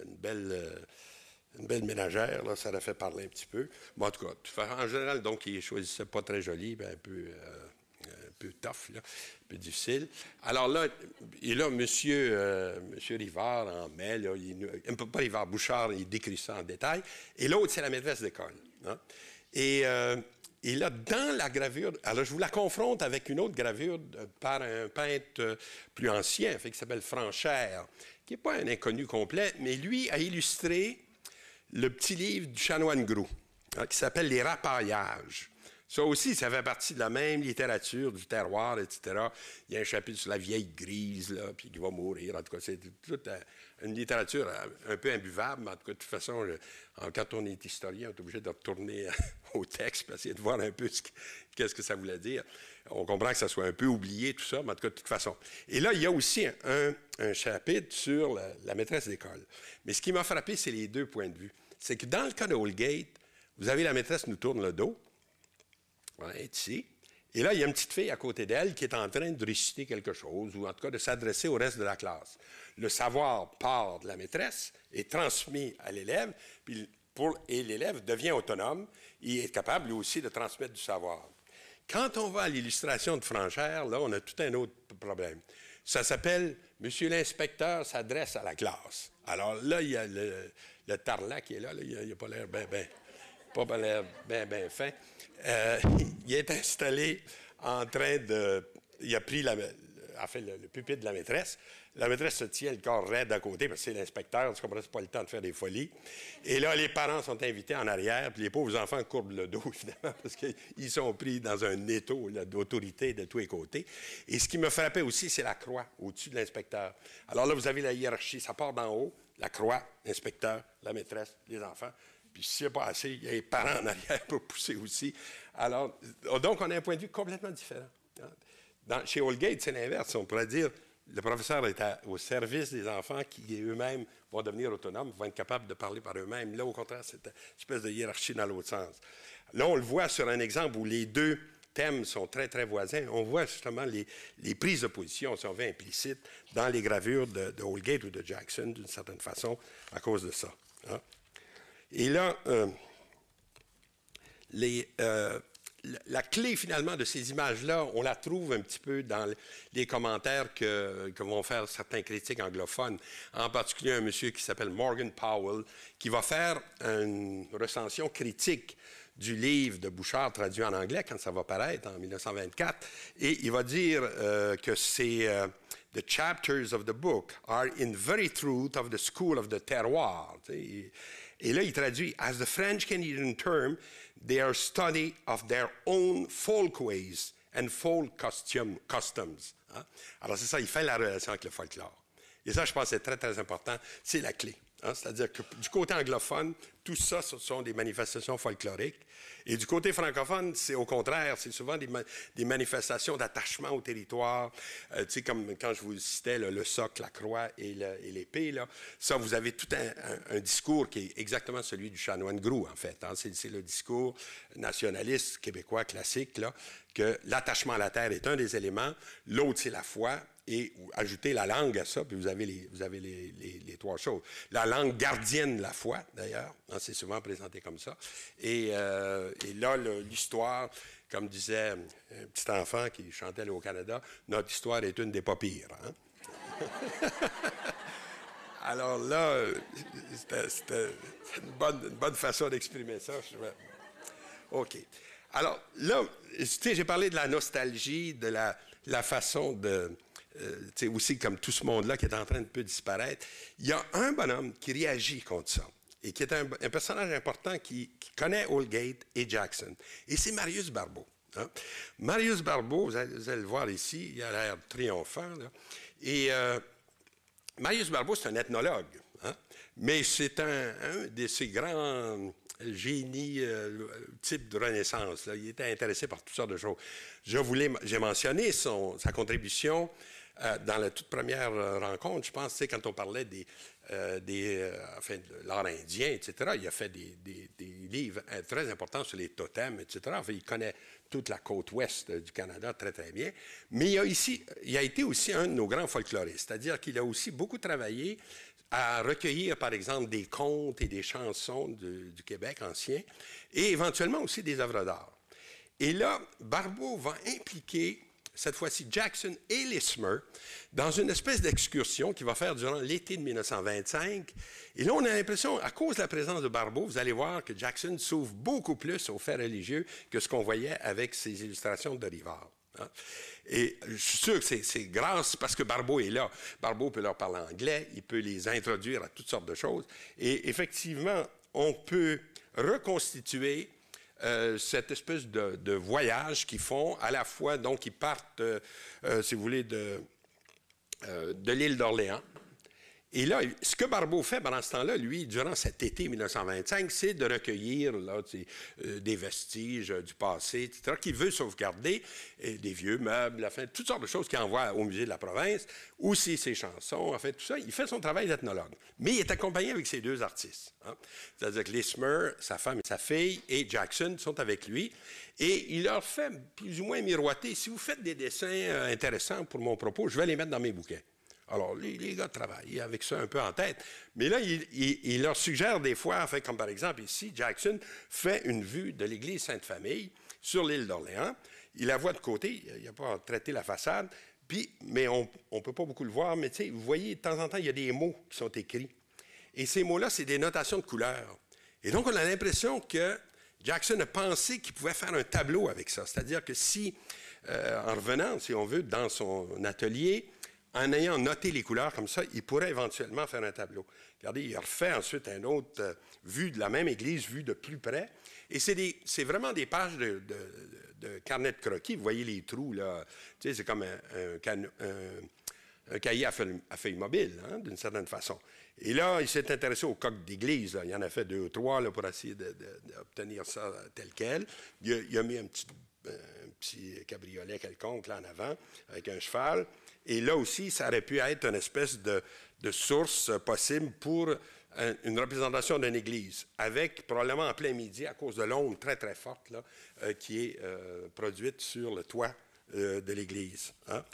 belle ménagère, là, ça aurait fait parler un petit peu. Bon, en tout cas, en général, donc, il ne choisissait pas très joli, un peu tough, là, un peu difficile. Alors là, monsieur Rivard en met, là, pas Rivard, Bouchard, il décrit ça en détail. Et l'autre, c'est la maîtresse d'école. Hein? Et là, dans la gravure, alors je vous la confronte avec une autre gravure par un peintre plus ancien, qui s'appelle Franchère, qui n'est pas un inconnu complet, mais lui a illustré le petit livre du chanoine Groulx, hein, qui s'appelle « Les rapaillages ». Ça aussi, ça fait partie de la même littérature du terroir, etc. Il y a un chapitre sur la vieille grise, là, puis qui va mourir. En tout cas, c'est toute une littérature un peu imbuvable, mais en tout cas, de toute façon, quand on est historien, on est obligé de retourner au texte, pour essayer de voir un peu qu'est-ce que ça voulait dire. On comprend que ça soit un peu oublié, tout ça, mais en tout cas, de toute façon. Et là, il y a aussi un chapitre sur la maîtresse d'école. Mais ce qui m'a frappé, c'est les deux points de vue. C'est que dans le cas de Holgate, vous avez la maîtresse nous tourne le dos, ouais, ici. Et là, il y a une petite fille à côté d'elle qui est en train de réciter quelque chose, ou en tout cas de s'adresser au reste de la classe. Le savoir part de la maîtresse, est transmis à l'élève, et l'élève devient autonome, et est capable lui aussi de transmettre du savoir. Quand on va à l'illustration de Franchère, là, on a tout un autre problème. Ça s'appelle « Monsieur l'inspecteur s'adresse à la classe ». Alors là, il y a le tarlac qui est là, il n'a pas l'air bien fin. Il est installé en train de... Il a pris le pupitre de la maîtresse. La maîtresse se tient le corps raide à côté, parce que c'est l'inspecteur, tu comprends, c'est pas le temps de faire des folies. Et là, les parents sont invités en arrière, puis les pauvres enfants courbent le dos, évidemment, parce qu'ils sont pris dans un étau d'autorité de tous les côtés. Et ce qui me frappait aussi, c'est la croix au-dessus de l'inspecteur. Alors là, vous avez la hiérarchie, ça part d'en haut, la croix, l'inspecteur, la maîtresse, les enfants. Puis s'il n'y a pas assez, il y a les parents en arrière pour pousser aussi. Alors, donc, on a un point de vue complètement différent. Chez Holgate, c'est l'inverse. On pourrait dire le professeur est au service des enfants qui eux-mêmes vont devenir autonomes, vont être capables de parler par eux-mêmes. Là, au contraire, c'est une espèce de hiérarchie dans l'autre sens. Là, on le voit sur un exemple où les deux thèmes sont très, très voisins. On voit justement les prises de position, si on veut, implicites dans les gravures de Holgate ou de Jackson, d'une certaine façon, à cause de ça. Hein? Et là, la clé, finalement, de ces images-là, on la trouve un petit peu dans les commentaires que vont faire certains critiques anglophones, en particulier un monsieur qui s'appelle Morgan Powell, qui va faire une recension critique du livre de Bouchard traduit en anglais, quand ça va paraître en 1924, et il va dire que c'est « The chapters of the book are in very truth of the school of the terroir ». Et là, il traduit « As the French Canadian term, they are study of their own folkways and folk customs. Hein? » Alors, c'est ça, il fait la relation avec le folklore. Et ça, je pense que c'est très, très important. C'est la clé. Hein? C'est-à-dire que du côté anglophone, tout ça, ce sont des manifestations folkloriques. Et du côté francophone, c'est au contraire, c'est souvent des manifestations d'attachement au territoire. Tu sais, comme quand je vous citais le socle, la croix et l'épée, là, ça, vous avez tout un discours qui est exactement celui du chanoine Groulx, en fait. Hein? C'est le discours nationaliste québécois classique, là, que l'attachement à la terre est un des éléments, l'autre, c'est la foi, et ajouter la langue à ça, puis vous avez les trois choses. La langue gardienne de la foi, d'ailleurs, hein, c'est souvent présenté comme ça. Et là, l'histoire, comme disait un petit enfant qui chantait au Canada, notre histoire est une des pas pires. Hein? Alors là, c'était une bonne façon d'exprimer ça. OK. Alors là, tu sais, j'ai parlé de la nostalgie, de la façon de... aussi comme tout ce monde-là qui est en train de peu disparaître, il y a un bonhomme qui réagit contre ça et qui est un personnage important qui connaît Holgate et Jackson. Et c'est Marius Barbeau. Hein. Marius Barbeau, vous allez le voir ici, il a l'air triomphant. Là. Et Marius Barbeau, c'est un ethnologue, hein, mais c'est un de ces grands génies type de Renaissance. Là. Il était intéressé par toutes sortes de choses. J'ai mentionné sa contribution dans la toute première rencontre, je pense, quand on parlait enfin, de l'art indien, etc., il a fait des livres très importants sur les totems, etc. Enfin, il connaît toute la côte ouest du Canada très, très bien. Mais il a été aussi un de nos grands folkloristes, c'est-à-dire qu'il a aussi beaucoup travaillé à recueillir, par exemple, des contes et des chansons du Québec ancien, et éventuellement aussi des œuvres d'art. Et là, Barbeau va impliquer cette fois-ci Jackson et Lismer, dans une espèce d'excursion qu'il va faire durant l'été de 1925. Et là, on a l'impression, à cause de la présence de Barbeau, vous allez voir que Jackson s'ouvre beaucoup plus aux faits religieux que ce qu'on voyait avec ses illustrations de Rivard. Hein. Et je suis sûr que c'est grâce parce que Barbeau est là. Barbeau peut leur parler anglais, il peut les introduire à toutes sortes de choses. Et effectivement, on peut reconstituer cette espèce de voyage qu'ils font, à la fois, donc, ils partent, si vous voulez, de l'île d'Orléans. Et là, ce que Barbeau fait pendant ce temps-là, lui, durant cet été 1925, c'est de recueillir là, des vestiges du passé, etc., qu'il veut sauvegarder, et des vieux meubles, enfin, toutes sortes de choses qu'il envoie au musée de la province, aussi ses chansons, enfin, tout ça. Il fait son travail d'ethnologue. Mais il est accompagné avec ses deux artistes. Hein. C'est-à-dire que Lismer, sa femme et sa fille, et Jackson sont avec lui. Et il leur fait plus ou moins miroiter. Si vous faites des dessins intéressants pour mon propos, je vais les mettre dans mes bouquets. Alors, les gars travaillent avec ça un peu en tête. Mais là, il leur suggère des fois, enfin, comme par exemple ici, Jackson fait une vue de l'église Sainte-Famille sur l'île d'Orléans. Il la voit de côté, il n'a pas traité la façade, mais on ne peut pas beaucoup le voir, mais vous voyez, de temps en temps, il y a des mots qui sont écrits. Et ces mots-là, c'est des notations de couleurs. Et donc, on a l'impression que Jackson a pensé qu'il pouvait faire un tableau avec ça. C'est-à-dire que si, en revenant, si on veut, dans son atelier, en ayant noté les couleurs comme ça, il pourrait éventuellement faire un tableau. Regardez, il refait ensuite un autre vue de la même église, vue de plus près. Et c'est vraiment des pages de carnet de croquis. Vous voyez les trous, là. Tu sais, c'est comme un cahier à feuilles mobiles, hein, d'une certaine façon. Et là, il s'est intéressé aux coques d'église. Il en a fait 2 ou 3 là, pour essayer d'obtenir ça tel quel. Il a mis un petit cabriolet quelconque là en avant, avec un cheval. Et là aussi, ça aurait pu être une espèce de source possible pour une représentation d'une église, avec probablement en plein midi, à cause de l'ombre très, très forte là, qui est produite sur le toit de l'église. Hein.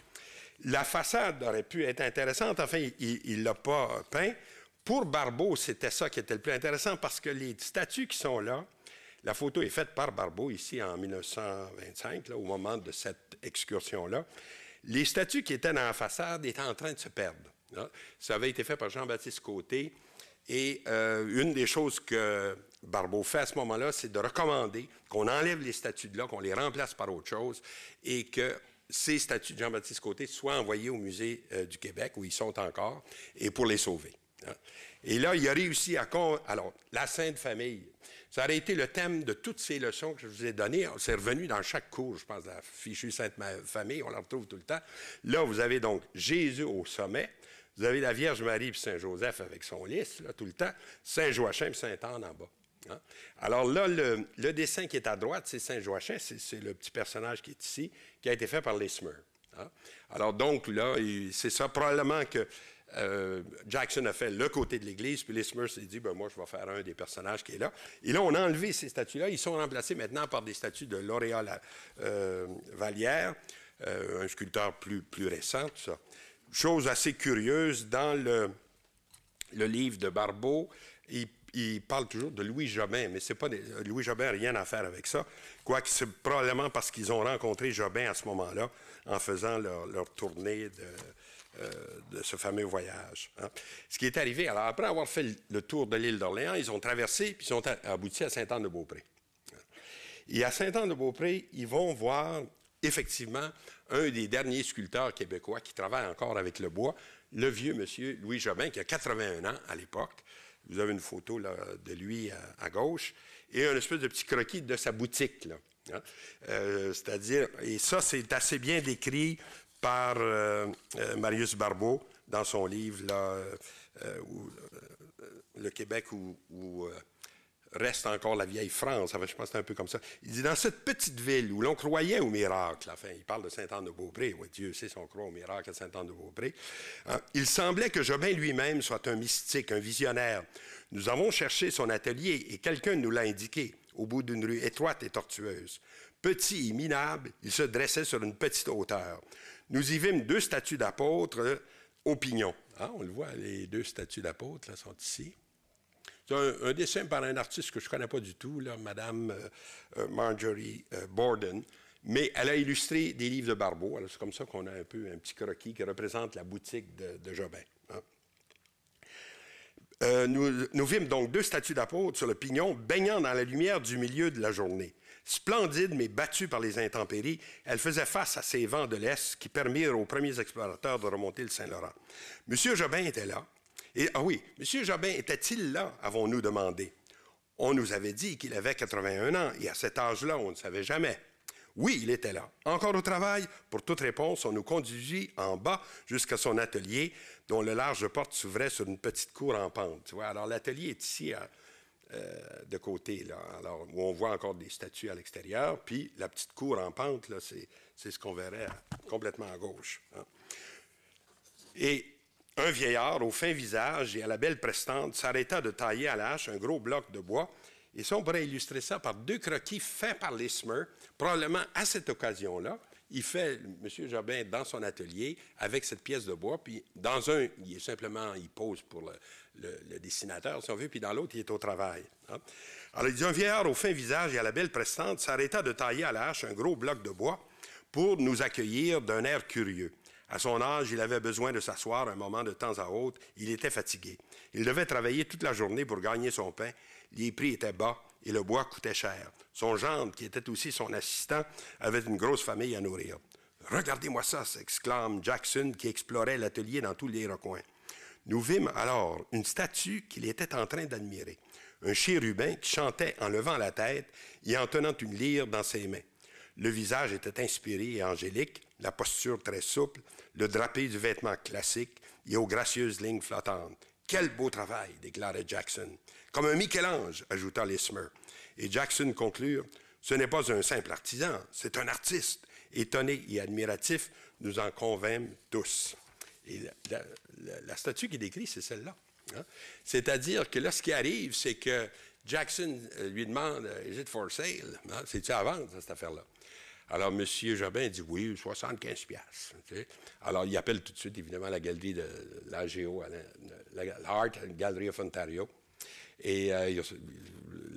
La façade aurait pu être intéressante. Enfin, il ne l'a pas peint. Pour Barbeau, c'était ça qui était le plus intéressant, parce que les statues qui sont là, la photo est faite par Barbeau ici en 1925, là, au moment de cette excursion-là. Les statues qui étaient dans la façade étaient en train de se perdre. Hein. Ça avait été fait par Jean-Baptiste Côté. Et une des choses que Barbeau fait à ce moment-là, c'est de recommander qu'on enlève les statues de là, qu'on les remplace par autre chose, et que ces statues de Jean-Baptiste Côté soient envoyées au Musée du Québec, où ils sont encore, et pour les sauver. Hein. Et là, il a réussi à... Alors, la Sainte Famille, ça aurait été le thème de toutes ces leçons que je vous ai données. C'est revenu dans chaque cours, je pense, la fichue Sainte Famille, on la retrouve tout le temps. Là, vous avez donc Jésus au sommet, vous avez la Vierge Marie puis Saint-Joseph avec son lys, là, tout le temps, Saint-Joachim et Sainte-Anne en bas. Hein? Alors là, le dessin qui est à droite, c'est Saint-Joachim, c'est le petit personnage qui est ici, qui a été fait par Lismer. Hein? Alors donc, là, c'est ça, probablement que Jackson a fait le côté de l'église, puis Lismer s'est dit, ben, moi, je vais faire un des personnages qui est là. Et là, on a enlevé ces statues-là. Ils sont remplacés maintenant par des statues de Lauréat Vallière, un sculpteur plus récent, tout ça. Chose assez curieuse, dans le livre de Barbeau, il parle toujours de Louis Jobin, mais c'est pas Louis Jobin n'a rien à faire avec ça, quoique c'est probablement parce qu'ils ont rencontré Jobin à ce moment-là, en faisant leur tournée de ce fameux voyage. Hein. Ce qui est arrivé, alors après avoir fait le tour de l'île d'Orléans, ils ont traversé, puis ils sont aboutis à Sainte-Anne-de-Beaupré. Et à Sainte-Anne-de-Beaupré, ils vont voir effectivement un des derniers sculpteurs québécois qui travaille encore avec le bois, le vieux monsieur Louis Jobin, qui a 81 ans à l'époque. Vous avez une photo là, de lui à gauche, et un espèce de petit croquis de sa boutique, là. Hein? C'est-à-dire, et ça, c'est assez bien décrit par Marius Barbeau dans son livre, là, Le Québec où reste encore la vieille France. Enfin, je pense que c'est un peu comme ça. Il dit, dans cette petite ville où l'on croyait au miracle, enfin, il parle de Sainte-Anne-de-Beaupré, oui, Dieu sait si on croit au miracle à Sainte-Anne-de-Beaupré, hein, il semblait que Jobin lui-même soit un mystique, un visionnaire. Nous avons cherché son atelier et quelqu'un nous l'a indiqué, au bout d'une rue étroite et tortueuse. Petit et minable, il se dressait sur une petite hauteur. Nous y vîmes 2 statues d'apôtres au pignon. Ah, on le voit, les 2 statues d'apôtres là, sont ici. C'est un dessin par un artiste que je ne connais pas du tout, là, Mme Marjorie Borden, mais elle a illustré des livres de Barbeau. Alors, c'est comme ça qu'on a un peu un petit croquis qui représente la boutique de Jobin. Hein. Nous vîmes donc 2 statues d'apôtres sur le pignon, baignant dans la lumière du milieu de la journée. Splendide, mais battue par les intempéries, elle faisait face à ces vents de l'Est qui permirent aux premiers explorateurs de remonter le Saint-Laurent. M. Jobin était là. Et, ah oui, M. Jobin était-il là, avons-nous demandé. On nous avait dit qu'il avait 81 ans, et à cet âge-là, on ne savait jamais. Oui, il était là. Encore au travail? Pour toute réponse, on nous conduisit en bas jusqu'à son atelier, dont le large porte s'ouvrait sur une petite cour en pente. Tu vois? Alors, l'atelier est ici, de côté, là, alors, où on voit encore des statues à l'extérieur, puis la petite cour en pente, là, c'est ce qu'on verrait complètement à gauche. Hein. Et un vieillard au fin visage et à la belle prestante s'arrêta de tailler à la hache un gros bloc de bois. Et ça, on pourrait illustrer ça par 2 croquis faits par Lismer, probablement à cette occasion-là. Il fait, M. Jobin, dans son atelier, avec cette pièce de bois, puis dans un, il pose pour le dessinateur, si on veut, puis dans l'autre, il est au travail. Hein. Alors, il dit, un vieillard au fin visage et à la belle prestante s'arrêta de tailler à la hache un gros bloc de bois pour nous accueillir d'un air curieux. À son âge, il avait besoin de s'asseoir un moment de temps à autre. Il était fatigué. Il devait travailler toute la journée pour gagner son pain. Les prix étaient bas et le bois coûtait cher. Son gendre, qui était aussi son assistant, avait une grosse famille à nourrir. « Regardez-moi ça !» s'exclame Jackson, qui explorait l'atelier dans tous les recoins. Nous vîmes alors une statue qu'il était en train d'admirer. Un chérubin qui chantait en levant la tête et en tenant une lyre dans ses mains. Le visage était inspiré et angélique, la posture très souple, le drapé du vêtement classique et aux gracieuses lignes flottantes. « Quel beau travail !» déclarait Jackson. « Comme un Michel-Ange !» ajouta Lismer. Et Jackson conclut, « Ce n'est pas un simple artisan, c'est un artiste. » Étonné et admiratif, nous en convînmes tous. Et la statue qui décrit, c'est celle-là. Hein? C'est-à-dire que là, ce qui arrive, c'est que Jackson lui demande « Is it for sale? Hein? C'est-tu à vendre, cette affaire-là? » Alors, M. Jobin dit « Oui, 75 piastres. » Alors, il appelle tout de suite, évidemment, la galerie de l'AGO, l'Art Gallery of Ontario. Et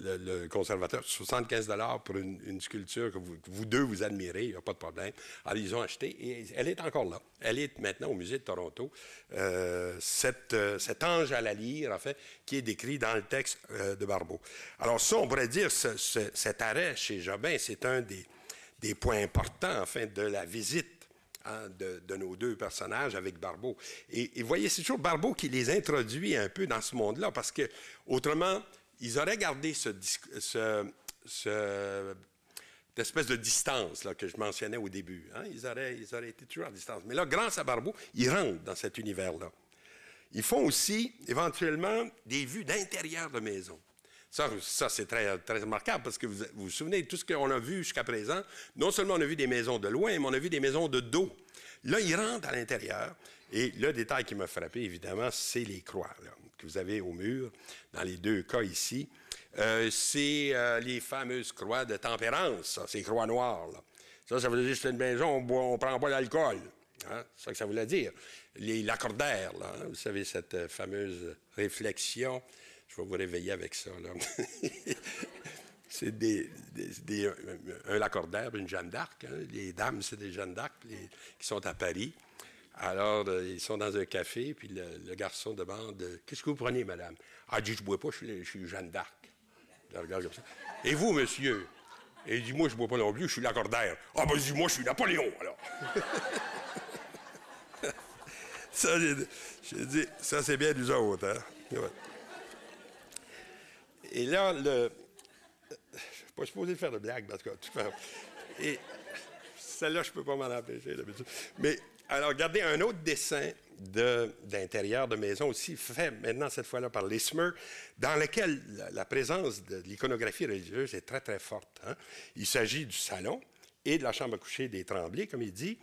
le conservateur, 75 $ pour une sculpture que vous deux vous admirez, il n'y a pas de problème. Alors, ils ont acheté et elle est encore là. Elle est maintenant au Musée de Toronto. Cet ange à la lyre, en fait, qui est décrit dans le texte de Barbeau. Alors, ça, on pourrait dire, cet arrêt chez Jobin, c'est un des points importants, enfin, de la visite. Hein, de nos 2 personnages avec Barbeau. Et voyez, c'est toujours Barbeau qui les introduit un peu dans ce monde-là, parce que autrement, ils auraient gardé cette espèce de distance là, que je mentionnais au début. Hein? Ils auraient été toujours à distance. Mais là, grâce à Barbeau, ils rentrent dans cet univers-là. Ils font aussi, éventuellement, des vues d'intérieur de maison. Ça c'est très, très remarquable parce que vous vous souvenez de tout ce qu'on a vu jusqu'à présent. Non seulement on a vu des maisons de loin, mais on a vu des maisons de dos. Là, ils rentrent à l'intérieur. Et le détail qui m'a frappé, évidemment, c'est les croix là, que vous avez au mur, dans les 2 cas ici. C'est les fameuses croix de tempérance, ça, ces croix noires. Là. Ça veut dire que c'est une maison, on ne prend pas l'alcool. Hein? C'est ça que ça voulait dire. Les lacordaires, là, hein? Vous savez, cette fameuse réflexion. Je vais vous réveiller avec ça. Là. C'est un lacordaire, une Jeanne d'Arc. Hein. Les dames, c'est des Jeanne d'Arc qui sont à Paris. Alors, ils sont dans un café, puis le garçon demande « Qu'est-ce que vous prenez, madame? » Ah, elle dit « Je ne bois pas, je suis Jeanne d'Arc. » Je regarde comme ça. « Et vous, monsieur? » Et il dit « Moi, je ne bois pas non plus, je suis lacordaire. »« Ah, ben, je dis « Moi, je suis Napoléon, alors. » Ça, j'ai dit, ça, c'est bien du autres, hein? Ouais. Et là, je ne sais pas supposé faire de blagues, en tout cas. Et celle-là, je ne peux pas m'en empêcher d'habitude. Mais alors, regardez un autre dessin d'intérieur de maison aussi, fait maintenant cette fois-là par Lismer, dans lequel la présence de l'iconographie religieuse est très, très forte. Hein? Il s'agit du salon et de la chambre à coucher des Tremblay, comme il dit.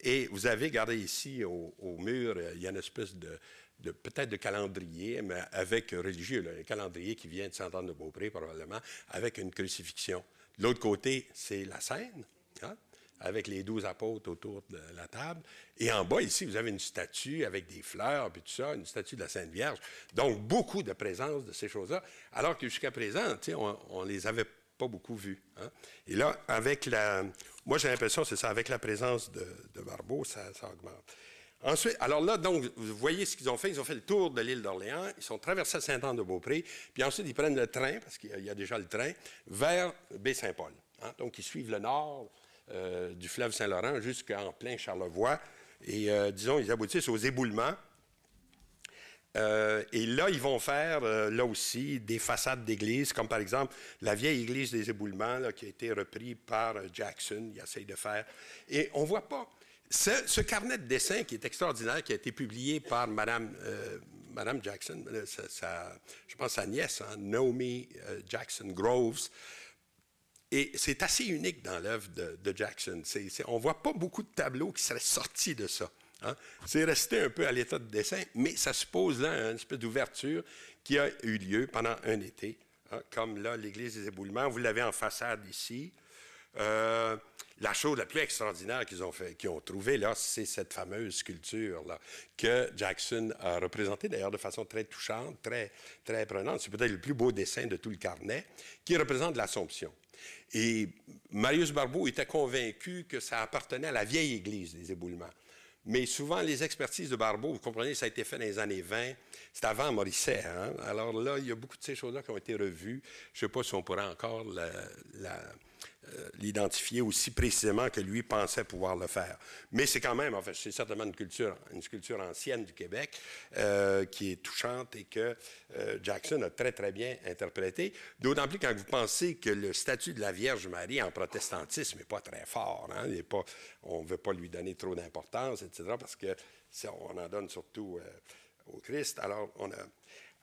Et vous avez, regardez ici, au mur, il y a une espèce peut-être de calendrier, mais avec religieux, là, un calendrier qui vient de Sainte-Anne-de-Beaupré, probablement, avec une crucifixion. De l'autre côté, c'est la scène, hein, avec les 12 apôtres autour de la table. Et en bas, ici, vous avez une statue avec des fleurs, puis tout ça, une statue de la Sainte Vierge. Donc, beaucoup de présence de ces choses-là, alors que jusqu'à présent, on ne les avait pas beaucoup vues. Hein. Et là, moi, j'ai l'impression, c'est ça, avec la présence de Barbeau, ça augmente. Ensuite, alors là, donc, vous voyez ce qu'ils ont fait. Ils ont fait le tour de l'île d'Orléans. Ils sont traversés à Sainte-Anne-de-Beaupré. Puis ensuite, ils prennent le train, parce qu'il y a déjà le train, vers Baie-Saint-Paul. Hein? Donc, ils suivent le nord du fleuve Saint-Laurent jusqu'en plein Charlevoix. Et, disons, ils aboutissent aux éboulements. Et là, ils vont faire, là aussi, des façades d'églises, comme par exemple la vieille église des éboulements, là, qui a été reprise par Jackson. Il essaye de faire. Et on ne voit pas. Ce carnet de dessin qui est extraordinaire, qui a été publié par Mme Jackson, je pense sa nièce, hein, Naomi Jackson Groves, et c'est assez unique dans l'œuvre de Jackson. On ne voit pas beaucoup de tableaux qui seraient sortis de ça. Hein. C'est resté un peu à l'état de dessin, mais ça suppose là une espèce d'ouverture qui a eu lieu pendant un été, hein, comme là, l'église des éboulements. Vous l'avez en façade ici. La chose la plus extraordinaire qu'ils ont trouvée, là, c'est cette fameuse sculpture-là, que Jackson a représentée, d'ailleurs, de façon très touchante, très, très prenante. C'est peut-être le plus beau dessin de tout le carnet, qui représente l'Assomption. Et Marius Barbeau était convaincu que ça appartenait à la vieille église des éboulements. Mais souvent, les expertises de Barbeau, vous comprenez, ça a été fait dans les années 20, c'était avant Morisset. Hein? Alors là, il y a beaucoup de ces choses-là qui ont été revues. Je ne sais pas si on pourrait encore l'identifier aussi précisément que lui pensait pouvoir le faire. Mais c'est quand même, en fait, c'est certainement une sculpture ancienne du Québec qui est touchante et que Jackson a très, très bien interprété. D'autant plus quand vous pensez que le statut de la Vierge Marie en protestantisme n'est pas très fort. Hein? On ne veut pas lui donner trop d'importance, etc., parce qu'on en donne surtout au Christ. Alors,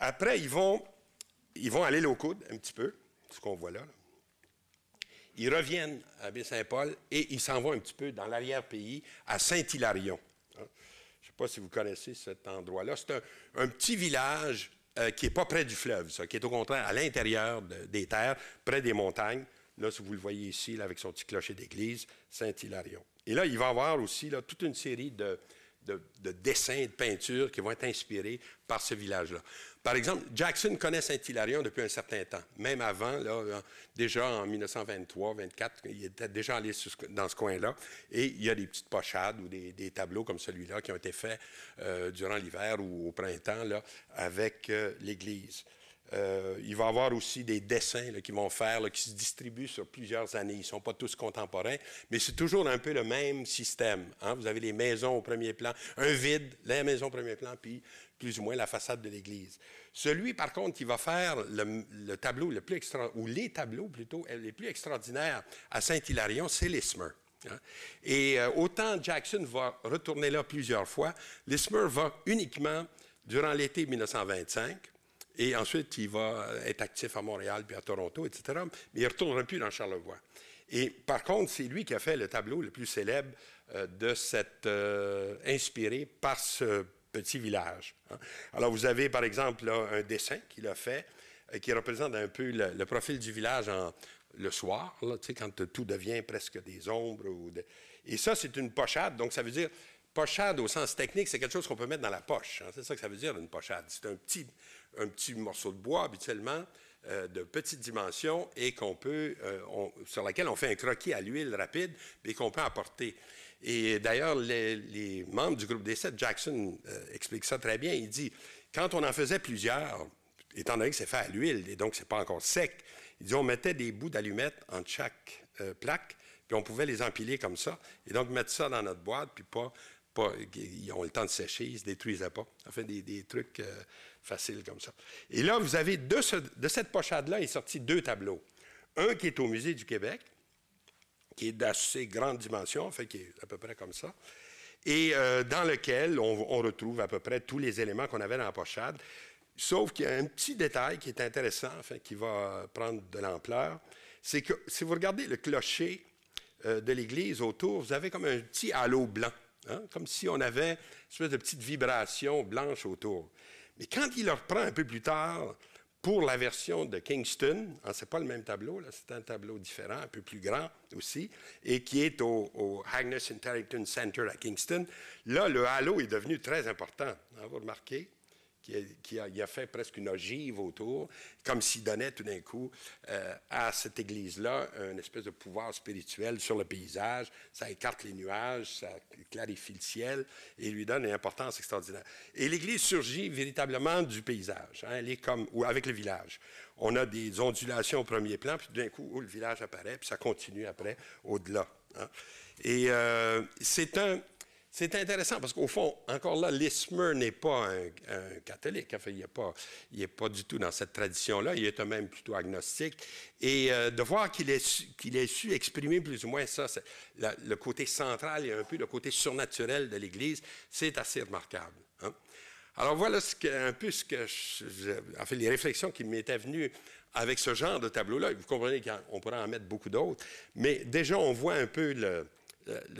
après, ils vont aller l'eau coude un petit peu, ce qu'on voit là. Ils reviennent à Baie-Saint-Paul et ils s'en vont un petit peu dans l'arrière-pays, à Saint-Hilarion. Hein? Je ne sais pas si vous connaissez cet endroit-là. C'est un petit village qui n'est pas près du fleuve, ça, qui est au contraire à l'intérieur des terres, près des montagnes. Là, si vous le voyez ici, là, avec son petit clocher d'église, Saint-Hilarion. Et là, il va y avoir aussi là, toute une série de dessins, de peintures qui vont être inspirés par ce village-là. Par exemple, Jackson connaît Saint-Hilarion depuis un certain temps. Même avant, là, déjà en 1923-24, il était déjà allé dans ce coin-là. Et il y a des petites pochades ou des tableaux comme celui-là qui ont été faits durant l'hiver ou au printemps là, avec l'église. Il va y avoir aussi des dessins là, qu'ils vont faire, là, qui se distribuent sur plusieurs années. Ils ne sont pas tous contemporains, mais c'est toujours un peu le même système. Hein? Vous avez les maisons au premier plan, un vide, la maison au premier plan, puis plus ou moins la façade de l'église. Celui, par contre, qui va faire le tableau le plus ou les tableaux plutôt, les plus extraordinaires à Saint-Hilarion, c'est Lismer. Hein? Et autant Jackson va retourner là plusieurs fois, Lismer va uniquement durant l'été 1925. Et ensuite, il va être actif à Montréal puis à Toronto, etc. Mais il ne retournera plus dans Charlevoix. Et par contre, c'est lui qui a fait le tableau le plus célèbre de cette inspiré par ce petit village. Hein. Alors, vous avez, par exemple, là, un dessin qu'il a fait qui représente un peu le profil du village le soir, là, quand tout devient presque des ombres. Et ça, c'est une pochade. Donc, ça veut dire... Pochade, au sens technique, c'est quelque chose qu'on peut mettre dans la poche. Hein. C'est ça que ça veut dire, une pochade. C'est un petit morceau de bois, habituellement, de petite dimension, et sur laquelle on fait un croquis à l'huile rapide, et qu'on peut apporter. Et d'ailleurs, les membres du groupe des 7, Jackson explique ça très bien. Il dit, quand on en faisait plusieurs, étant donné que c'est fait à l'huile, et donc c'est pas encore sec, il dit, on mettait des bouts d'allumettes entre chaque plaque, puis on pouvait les empiler comme ça, et donc mettre ça dans notre boîte, puis ils ont le temps de sécher, ils ne se détruisaient pas. Enfin, des trucs faciles comme ça. Et là, vous avez, de cette pochade-là, est sorti 2 tableaux. Un qui est au Musée du Québec, qui est d'assez grande dimension, fait qui est à peu près comme ça, et dans lequel on retrouve à peu près tous les éléments qu'on avait dans la pochade, sauf qu'il y a un petit détail qui est intéressant, enfin, qui va prendre de l'ampleur, c'est que si vous regardez le clocher de l'église autour, vous avez comme un petit halo blanc, hein, comme si on avait une espèce de petite vibration blanche autour. Mais quand il le reprend un peu plus tard, pour la version de Kingston, hein, ce n'est pas le même tableau, c'est un tableau différent, un peu plus grand aussi, et qui est au Agnes Interrington Center à Kingston. Là, le halo est devenu très important. Hein, vous remarquez qu'il a fait presque une ogive autour, comme s'il donnait tout d'un coup à cette église-là une espèce de pouvoir spirituel sur le paysage. Ça écarte les nuages, ça clarifie le ciel et lui donne une importance extraordinaire. Et l'église surgit véritablement du paysage. Hein, elle est comme, ou avec le village. On a des ondulations au premier plan, puis d'un coup, le village apparaît, puis ça continue après, au-delà. Hein. Et c'est intéressant parce qu'au fond, encore là, Lismer n'est pas un catholique. Enfin, il n'est pas du tout dans cette tradition-là. Il est même plutôt agnostique. Et de voir qu'il ait su exprimer plus ou moins ça, le côté central et un peu le côté surnaturel de l'Église, c'est assez remarquable. Hein? Alors voilà un peu les réflexions qui m'étaient venues avec ce genre de tableau-là. Vous comprenez qu'on pourrait en mettre beaucoup d'autres, mais déjà, on voit un peu le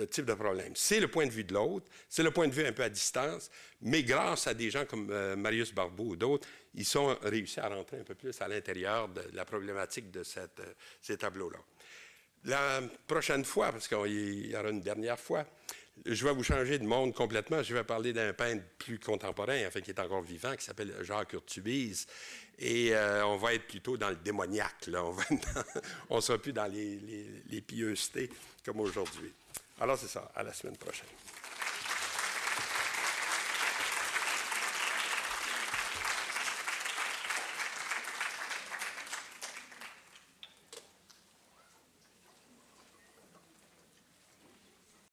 type de problème. C'est le point de vue de l'autre, c'est le point de vue un peu à distance, mais grâce à des gens comme Marius Barbeau ou d'autres, ils ont réussi à rentrer un peu plus à l'intérieur de la problématique de ces tableaux-là. La prochaine fois, parce qu'il y aura une dernière fois, je vais vous changer de monde complètement. Je vais parler d'un peintre plus contemporain, enfin, qui est encore vivant, qui s'appelle Jacques Urtubise. Et on va être plutôt dans le démoniaque. Là. On ne sera plus dans les pieusetés comme aujourd'hui. Alors, c'est ça. À la semaine prochaine.